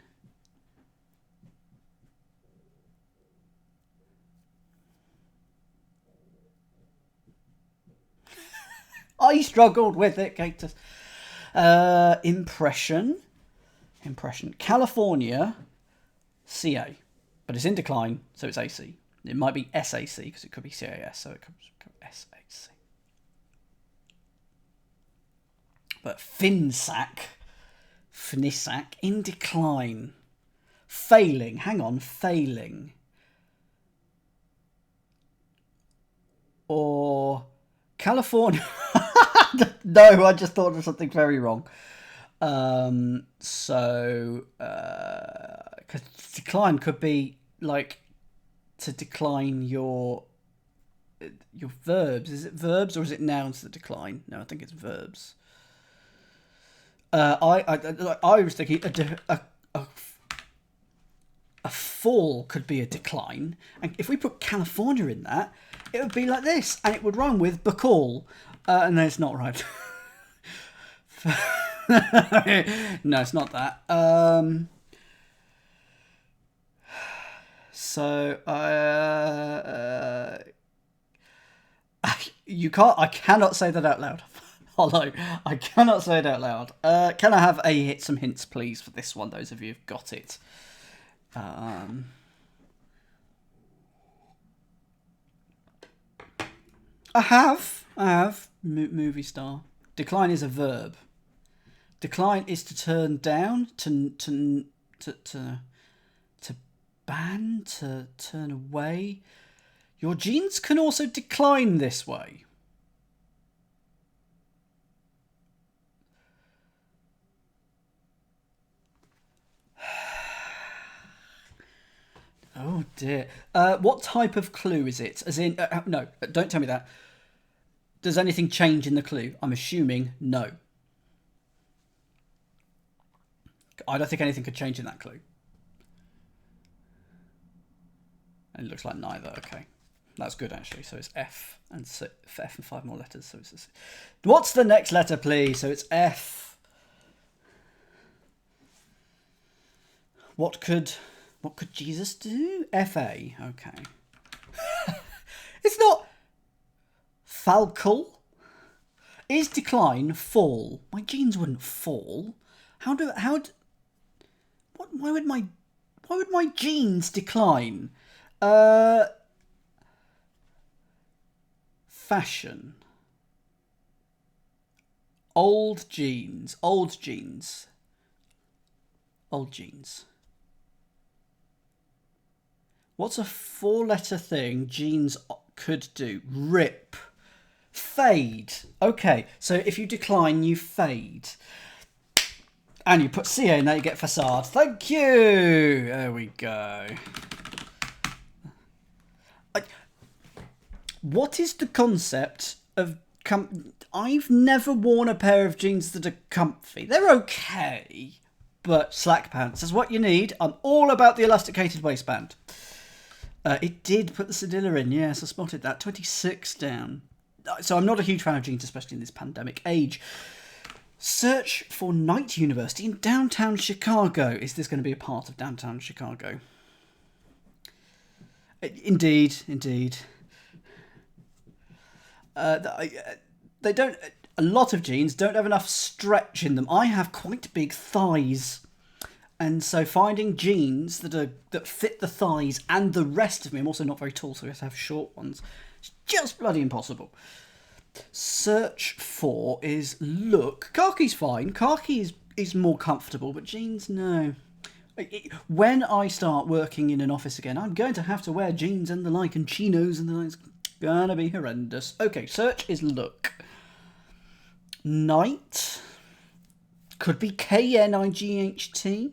I struggled with it, Gatus. Impression, California, CA, but it's in decline, so it's AC. It might be SAC because it could be CAS, so it could SAC. But Finsac, in decline, failing. Hang on, failing, or California. No, I just thought of something very wrong. So, because decline could be like to decline your verbs. Is it verbs or is it nouns that decline? No, I think it's verbs. I was thinking a fall could be a decline. And if we put California in that, it would be like this. And it would rhyme with Bacall. And then it's not right. No, it's not that. I cannot say that out loud. Hello, I cannot say it out loud. Can I have some hints, please, for this one? Those of you who've got it. I have. Movie star. Decline is a verb. Decline is to turn down, to ban, to turn away. Your genes can also decline this way. Oh dear. What type of clue is it? As in, no, don't tell me that. Does anything change in the clue? I'm assuming no. I don't think anything could change in that clue. And it looks like neither. Okay. That's good, actually. So it's F and F and 5 more letters. So it's what's the next letter, please? So it's F. What could Jesus do? F-A. Okay. It's not falcal. Is decline fall? My genes wouldn't fall. Why would my genes decline? Fashion. Old genes. What's a 4-letter thing genes could do? Rip. Fade. Okay, so if you decline, you fade. And you put CA in there, you get facade. Thank you! There we go. What is the concept of... I've never worn a pair of jeans that are comfy. They're okay, but slack pants is what you need. I'm all about the elasticated waistband. It did put the Cedilla in, yes, I spotted that. 26 down. So I'm not a huge fan of jeans, especially in this pandemic age. Search for Night University in downtown Chicago. Is this going to be a part of downtown Chicago? Indeed. They don't. A lot of jeans don't have enough stretch in them. I have quite big thighs, and so finding jeans that fit the thighs and the rest of me. I'm also not very tall, so I have to have short ones. It's just bloody impossible. Search for is look. Khaki's fine. Khaki is more comfortable, but jeans, no. When I start working in an office again, I'm going to have to wear jeans and the like, and chinos and the like. It's gonna be horrendous. Okay, search is look. Night could be Knight.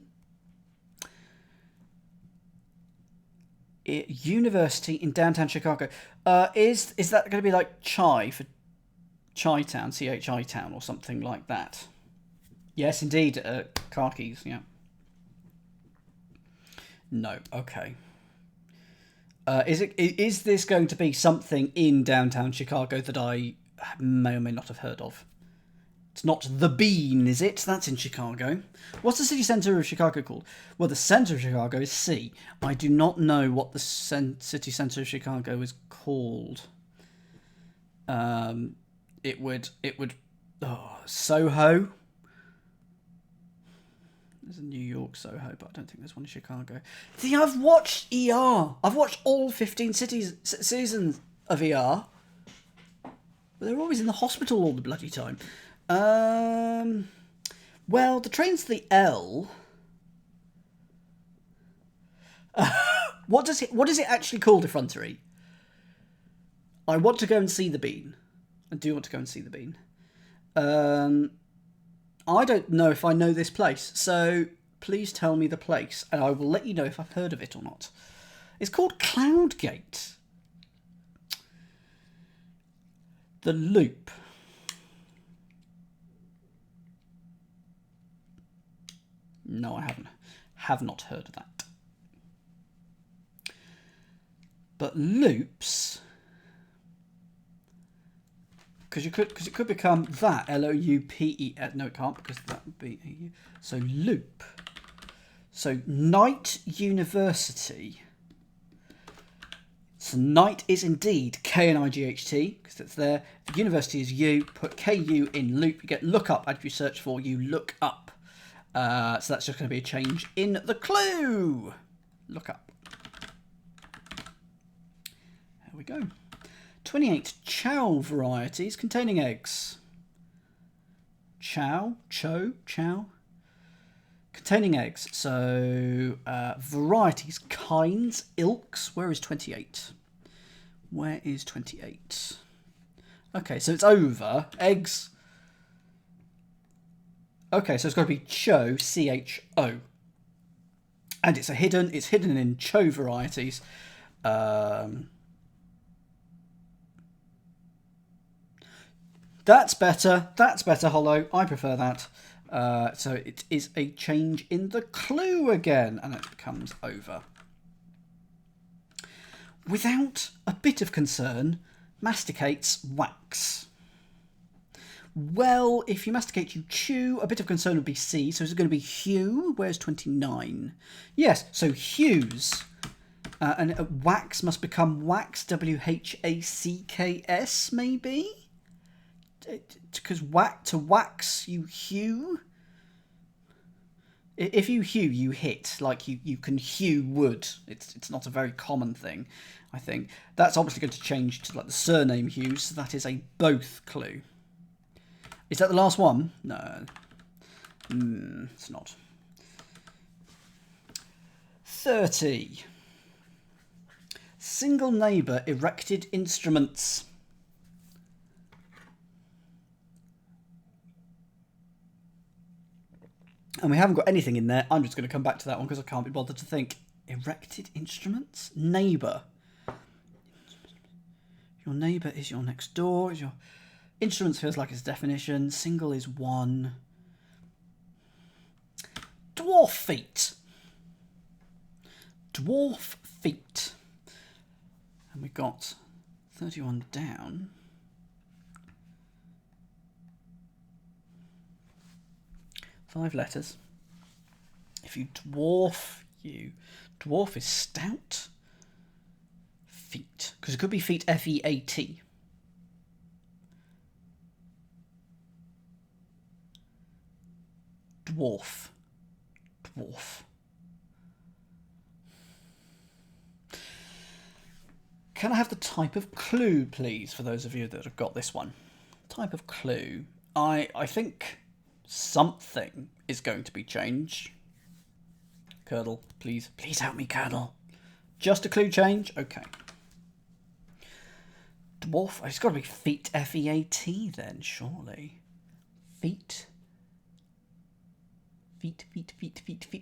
University in downtown Chicago. Is that going to be like Chai for Chi Town, CHI Town, or something like that? Yes, indeed. Khakis, yeah. No, okay. Is this going to be something in downtown Chicago that I may or may not have heard of? It's not the Bean, is it? That's in Chicago. What's the city centre of Chicago called? Well, the centre of Chicago is C. I do not know what the city centre of Chicago is called. It would. Soho. There's a New York Soho, but I don't think there's one in Chicago. See, I've watched ER. I've watched all 15 seasons of ER. But they're always in the hospital all the bloody time. Well, the train's the L. What is it actually called, effrontery? I want to go and see the Bean. I do want to go and see the Bean. I don't know if I know this place, so please tell me the place, and I will let you know if I've heard of it or not. It's called Cloudgate. The Loop. No, I haven't. Have not heard of that. But loops, because it could become that L-O-U-P-E. No, it can't, because that would be a U. So loop. So Night University. So Night is indeed K-N-I-G-H-T, because it's there. The university is U. Put K-U in loop. You get look up as you search for you look up. So that's just going to be a change in the clue. Look up. There we go. 28 chow varieties containing eggs. Chow, chow. Containing eggs. So varieties, kinds, ilks. Where is 28? Where is 28? Okay, so it's over. Eggs. Okay, so it's got to be cho, C-H-O. And it's hidden in cho varieties. That's better, Hollow. I prefer that. So it is a change in the clue again, and it becomes over. Without a bit of concern, masticates wax. Well, if you masticate, you chew. A bit of concern would be C. So is it going to be hue? Where's 29? Yes, so hues. And wax must become wax, W-H-A-C-K-S, maybe? Because to wax, you hew. If you hew, you hit. Like you can hew wood. It's not a very common thing, I think. That's obviously going to change to like the surname Hughes. So that is a both clue. Is that the last one? No. It's not. 30. Single neighbour erected instruments. And we haven't got anything in there. I'm just going to come back to that one because I can't be bothered to think. Erected instruments? Neighbour. Your neighbour is your next door. Is your instruments feels like its definition. Single is one. Dwarf feet. Dwarf feet. And we've got 31 down. Five letters. If you dwarf, dwarf is stout. Feet, because it could be feet, F-E-A-T. Dwarf. Can I have the type of clue, please, for those of you that have got this one? Type of clue. I think something is going to be changed. Curdle, please help me, Curdle. Just a clue change? Okay. Dwarf, it's got to be feet, F-E-A-T then, surely. Feet.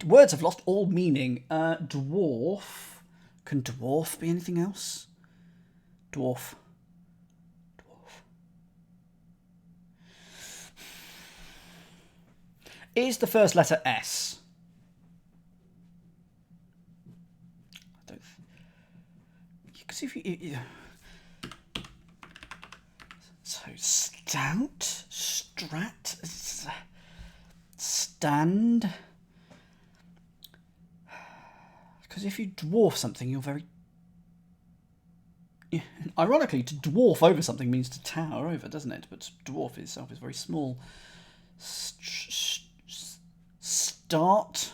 Words have lost all meaning. Dwarf. Can dwarf be anything else? Dwarf. Is the first letter S? I don't. Because if you. So stout, strat, stand. Because if you dwarf something, you're very. Yeah. Ironically, to dwarf over something means to tower over, doesn't it? But dwarf itself is very small. Start.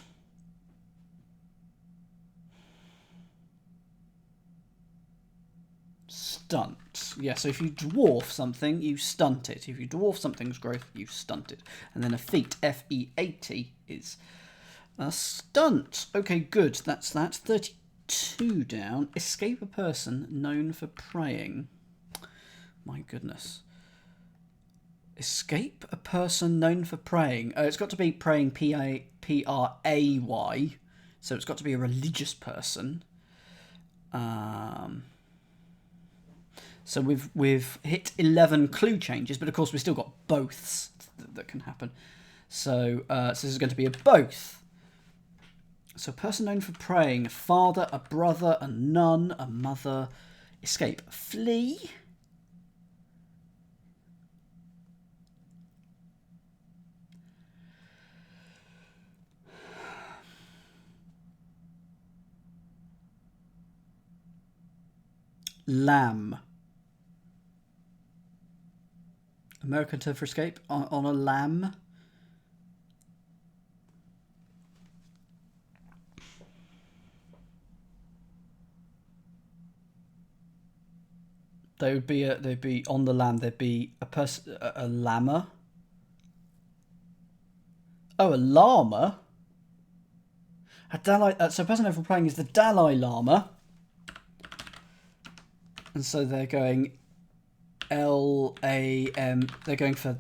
Stunt. Yeah, so if you dwarf something, you stunt it. If you dwarf something's growth, you stunt it. And then a feat, F-E-A-T, is a stunt. Okay, good. That's that. 32 down. Escape a person known for praying. My goodness. Escape a person known for praying. It's got to be praying, P-R-A-Y. So it's got to be a religious person. So we've hit 11 clue changes, but of course we've still got boths that can happen. So this is going to be a both. So a person known for praying, a father, a brother, a nun, a mother. Escape. Flee. Lamb. American term for escape on a lamb. They'd be on the lamb. There'd be a person, a llama. Oh, a llama. So a person over playing is the Dalai Lama, and so they're going LAM. They're going for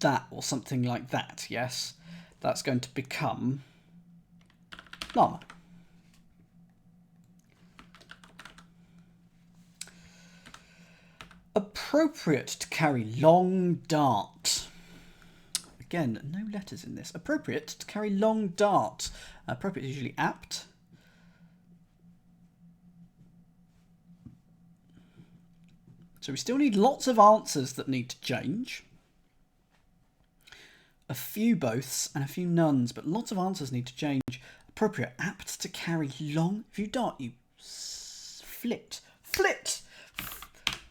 that or something like that. Yes, that's going to become llama. Appropriate to carry long dart. Again, no letters in this. Appropriate to carry long dart. Appropriate is usually apt. So we still need lots of answers that need to change. A few boths and a few nuns, but lots of answers need to change. Appropriate, apt to carry long. If you dart, you flit. Flit!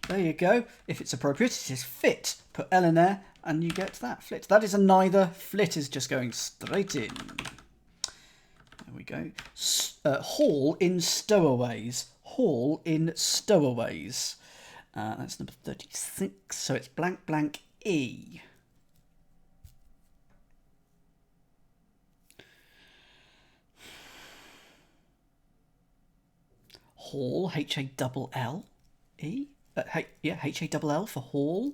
There you go. If it's appropriate, it is fit. Put L in there and you get that. Flit. That is a neither. Flit is just going straight in. There we go. Haul in stowaways. Haul in stowaways. That's number 36. So it's blank blank E. Hall, H-A-double-L-E. Yeah, H-A-double-L for hall.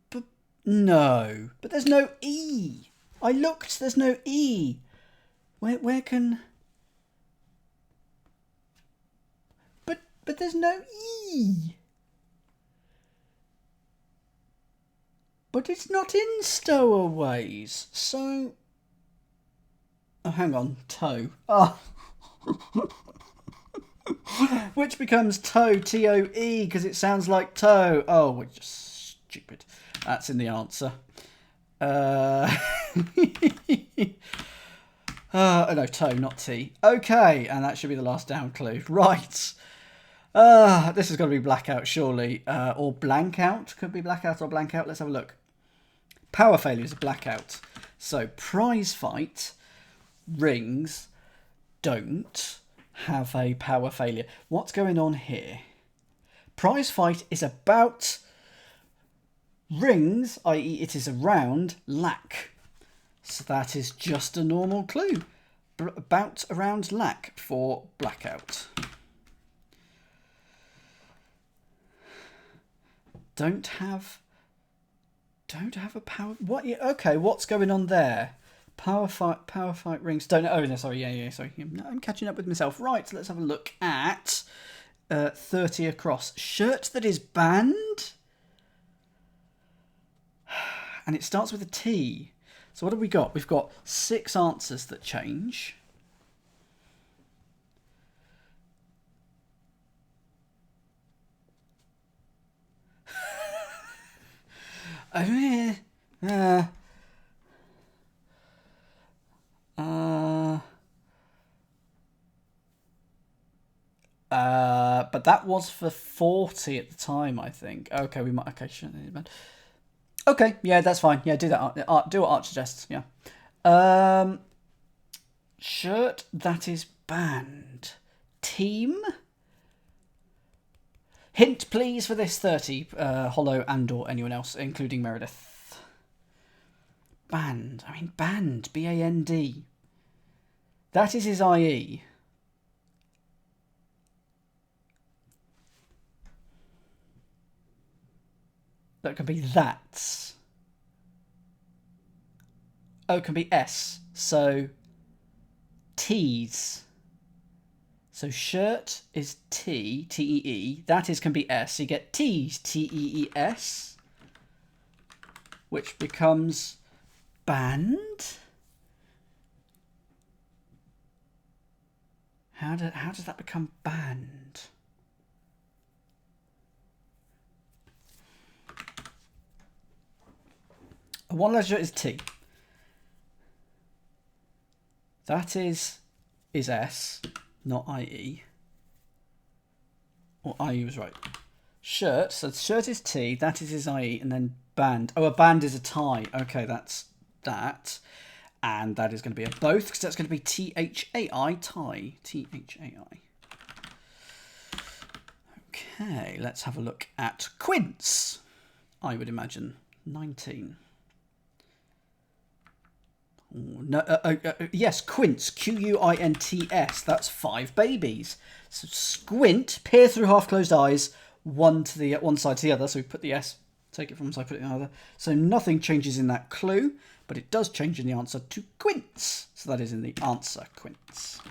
But no, but there's no E. I looked, there's no E. Where can... But there's no E. But it's not in stowaways, so... Oh, hang on, toe. Oh. Which becomes toe, T-O-E, because it sounds like toe. Oh, we're just stupid. That's in the answer. No, toe, not T. Okay, and that should be the last down clue. Right. This is going to be blackout, surely. Or blank out. Could be blackout or blank out. Let's have a look. Power failure is a blackout. So prize fight rings don't have a power failure. What's going on here? Prize fight is about rings, i.e. it is around lack. So that is just a normal clue. About around lack for blackout. Don't have a power... What? Okay, what's going on there? Power fight rings. Don't know. Oh, no, sorry. Yeah, sorry. I'm catching up with myself. Right, let's have a look at 30 across. Shirt that is banned? And it starts with a T. So what have we got? We've got 6 answers that change. But that was for 40 at the time, I think. Okay, we might... Okay, shouldn't. Okay, yeah, that's fine. Yeah, do that. Do what Art suggests, yeah. Shirt that is banned. Team? Hint, please, for this 30. Hollow and or anyone else, including Meredith. Banned. I mean, banned. B-A-N-D. That is his IE. That can be that. Oh, it can be S. So, T's. So shirt is T, T-E-E. That is can be S. So you get T's, T-E-E-S, which becomes band. How does that become band? A one-letter shirt is T. That is S, not I-E. Or I-E was right. Shirt, so shirt is T, that is I-E, and then band. Oh, a band is a tie. Okay, that's that. And that is going to be a both, because that's going to be T-H-A-I, tie. T-H-A-I. Okay, let's have a look at quince. I would imagine 19. Oh, no, yes, quince, Q-U-I-N-T-S. That's 5 babies. So squint, peer through half-closed eyes, one side to the other. So we put the S, take it from one side, put it in the other. So nothing changes in that clue, but it does change in the answer to quince. So that is in the answer, quince.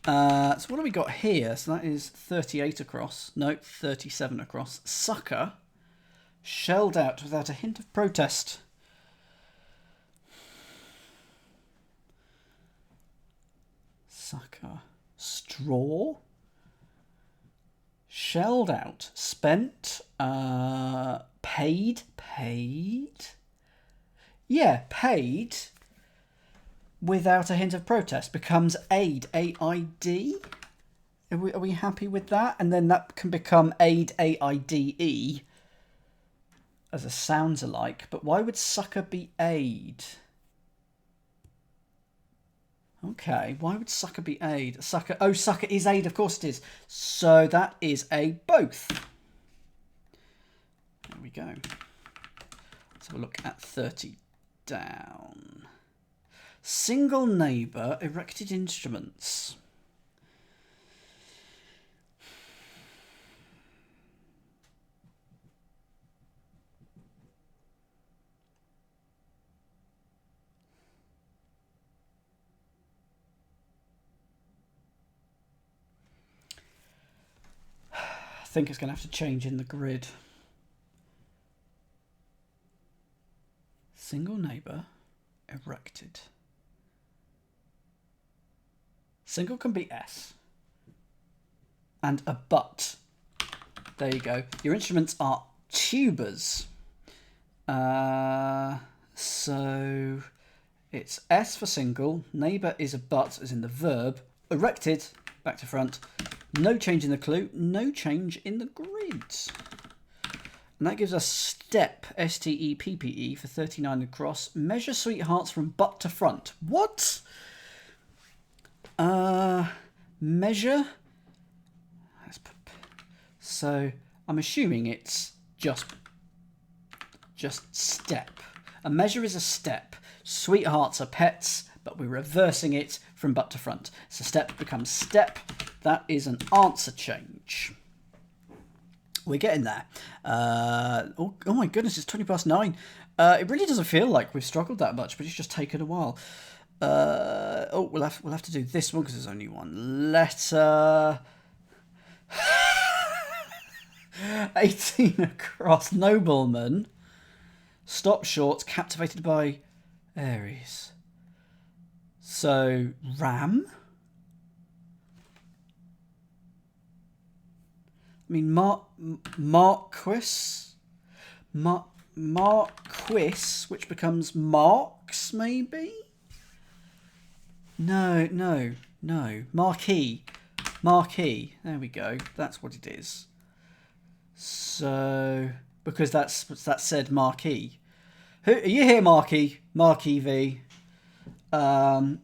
So what have we got here? So that is 38 across. No, 37 across. Sucker. Shelled out without a hint of protest. Sucker. Straw. Shelled out. Spent. Paid. Paid. Yeah, paid without a hint of protest becomes aid. A-I-D. Are we happy with that? And then that can become aid. A-I-D-E. As a sounds alike, but why would sucker be aid? Okay, why would sucker be aid? Sucker, oh, sucker is aid, of course it is. So that is a both. There we go. Let's have a look at 30 down. Single neighbour erected instruments. I think it's going to have to change in the grid. Single neighbour erected. Single can be S. And a but. There you go. Your instruments are tubas. So it's S for single. Neighbour is a but, as in the verb. Erected, back to front. No change in the clue, no change in the grids. And that gives us step, S-T-E-P-P-E, for 39 across. Measure sweethearts from butt to front. What? Measure? So I'm assuming it's just step. A measure is a step. Sweethearts are pets, but we're reversing it from butt to front. So step becomes step. That is an answer change. We're getting there. Oh my goodness, it's 9:20. It really doesn't feel like we've struggled that much, but it's just taken a while. We'll have to do this one because there's only one letter. 18 across. Nobleman. Stop short. Captivated by Aries. So ram. I mean, Marquis, which becomes Marks, maybe? No. Marquee. There we go. That's what it is. So, because that said Marquee. Who are you here, Marquee? Marquee V. Captivated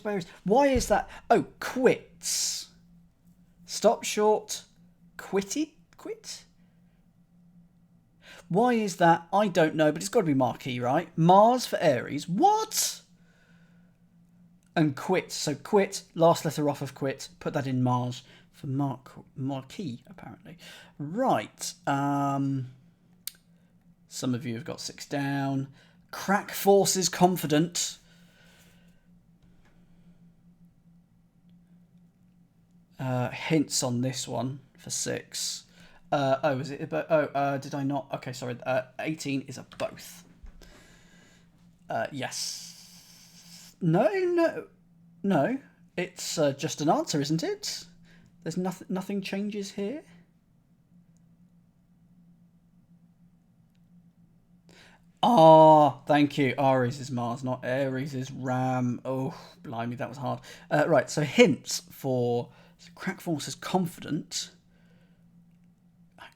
by Aries. Why is that? Oh, quits. Stop short, quit? Why is that? I don't know, but it's got to be Marquee, right? Mars for Aries. What? And quit. So quit, last letter off of quit. Put that in Mars for Marquee, apparently. Right. Some of you have got 6 down. Crack forces confident. Hints on this one for 6. Oh, is it? Did I not? Okay, sorry. 18 is a both. Yes. No. It's just an answer, isn't it? There's nothing changes here. Ah, thank you. Aries is Mars, not Aries is Ram. Oh, blimey, that was hard. Right, so hints for Crack Force is confident.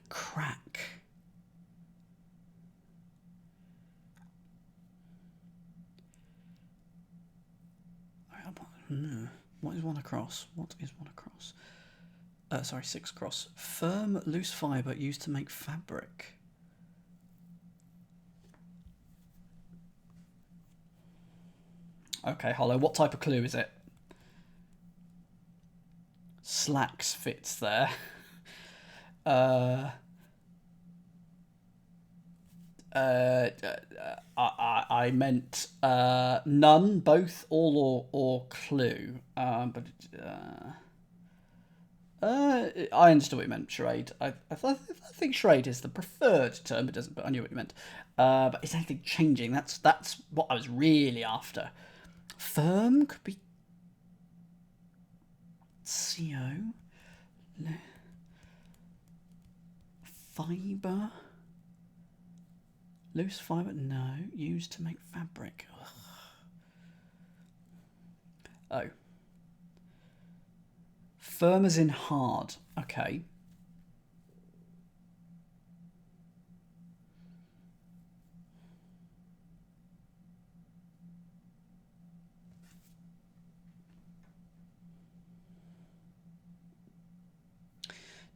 Crack. What is 1 across? What is 1 across? Sorry, 6 across. Firm, loose fibre used to make fabric. Okay, Hollow, what type of clue is it? Slacks fits there. I meant none, both, all, or clue. But I understood what you meant. Charade. I think charade is the preferred term. It doesn't, but I knew what you meant. But is anything changing? That's what I was really after. Firm could be CO. Fibre. Loose fibre? No. Used to make fabric. Ugh. Oh. Firm as in hard. Okay.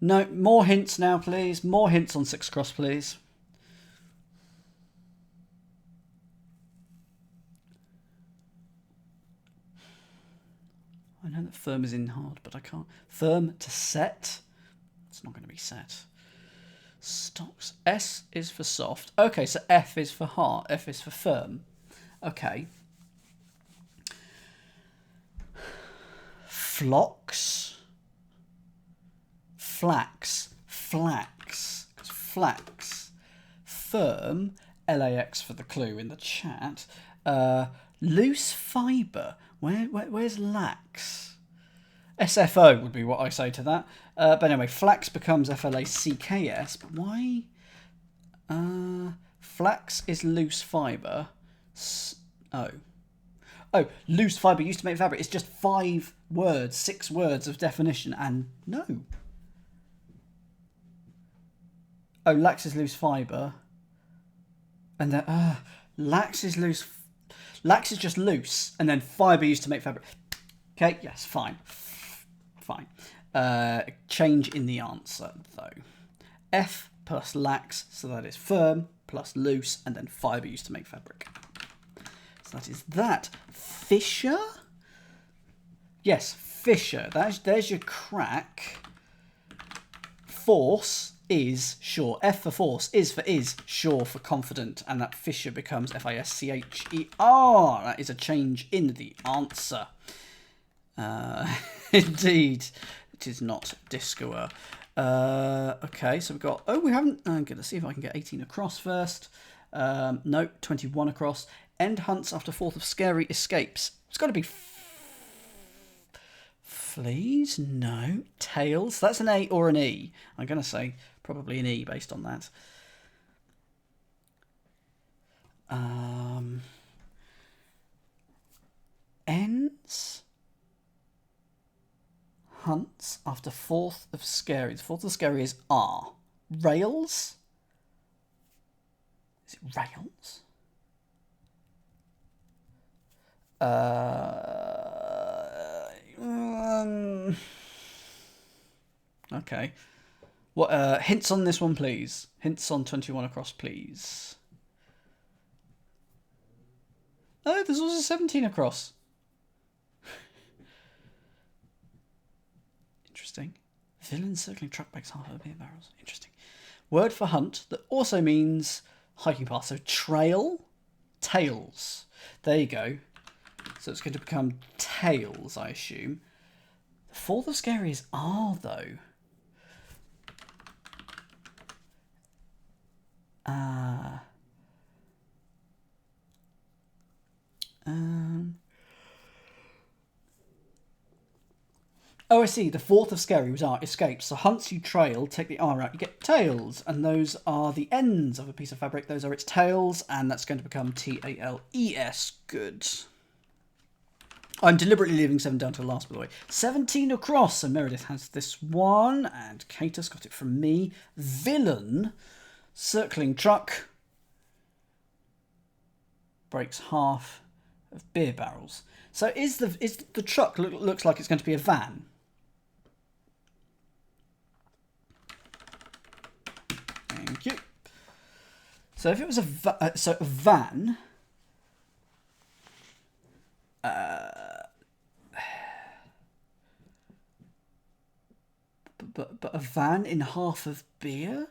No, more hints now, please. More hints on 6 cross, please. I know that firm is in hard, but I can't. Firm to set. It's not going to be set. Stocks. S is for soft. Okay, so F is for hard. F is for firm. Okay. Flocks. Flax. Flax. Flax. Firm. LAX for the clue in the chat. Loose fibre. Where's lax? SFO would be what I say to that. But anyway, flax becomes FLACKS. But why? Flax is loose fibre. Oh, loose fibre used to make fabric. It's just 5 words, 6 words of definition, and no. Oh, lax is loose fibre. And then, lax is loose. Lax is just loose, and then fibre used to make fabric. Okay, yes, fine. Fine. Change in the answer, though. F plus lax, so that is firm, plus loose, and then fibre used to make fabric. So that is that. Fisher? Yes, Fisher. There's your crack. Force is sure. F for force, is, sure for confident, and that Fisher becomes FISCHER. That is a change in the answer. Indeed, it is not Discoer. Okay, so we've got. Oh, we haven't. I'm going to see if I can get 18 across first. No, 21 across. End hunts after 4th of scary escapes. It's got to be. Fleas? No. Tails? That's an A or an E. I'm going to say probably an E based on that. Ends? Hunts after 4th of scary. The 4th of scary is R. Rails? Is it rails? Okay. What hints on this one, please? Hints on 21 across, please. Oh, there's also 17 across. Interesting. Villain circling truck backs half of beer barrels. Interesting. Word for hunt that also means hiking path. So trail, tails. There you go. So it's going to become tails, I assume. fourth of scary is R, though. Oh, I see. The fourth of scary was R, escapes. So hunts you trail, take the R out, you get tails. And those are the ends of a piece of fabric. Those are its tails, and that's going to become T-A-L-E-S. Good. I'm deliberately leaving 7 down to the last, by the way. 17 across. So Meredith has this one, and Katus got it from me. Villain, circling truck, breaks half of beer barrels. So is the truck looks like it's going to be a van? Thank you. So if it was a van, but a van in half of beer.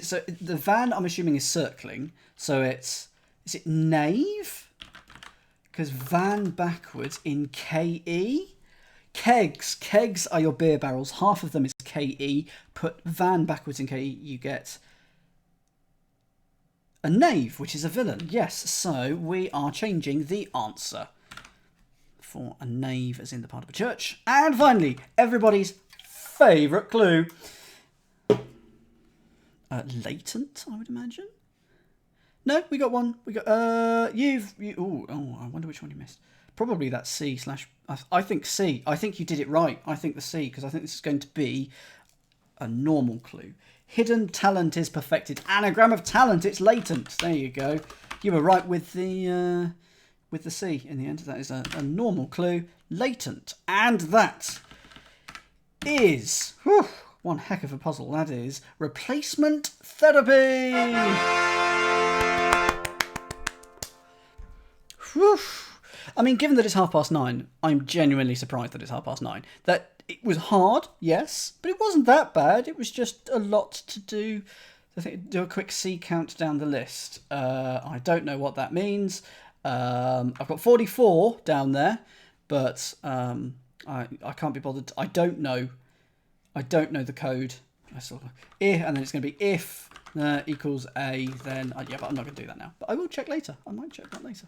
So the van, I'm assuming, is circling. So is it knave? Because van backwards in KE. Kegs are your beer barrels. Half of them is KE. Put van backwards in KE, you get a knave, which is a villain. Yes, so we are changing the answer for a knave as in the part of a church. And finally, everybody's favourite clue. Latent, I would imagine. No, we got one. We got I wonder which one you missed. Probably that C slash. I think C. I think you did it right. I think the C, because I think this is going to be a normal clue. Hidden talent is perfected. Anagram of talent. It's latent. There you go. You were right with the C in the end. That is a normal clue. Latent, and that is one heck of a puzzle. That is replacement therapy. Whew. I mean, given that it's 9:30, I'm genuinely surprised that it's 9:30. That it was hard, yes, but it wasn't that bad. It was just a lot to do. I think do a quick C count down the list. I don't know what that means. I've got 44 down there, but I can't be bothered. I don't know the code. And then it's going to be if equals A, then yeah, but I'm not going to do that now. But I will check later. I might check that later.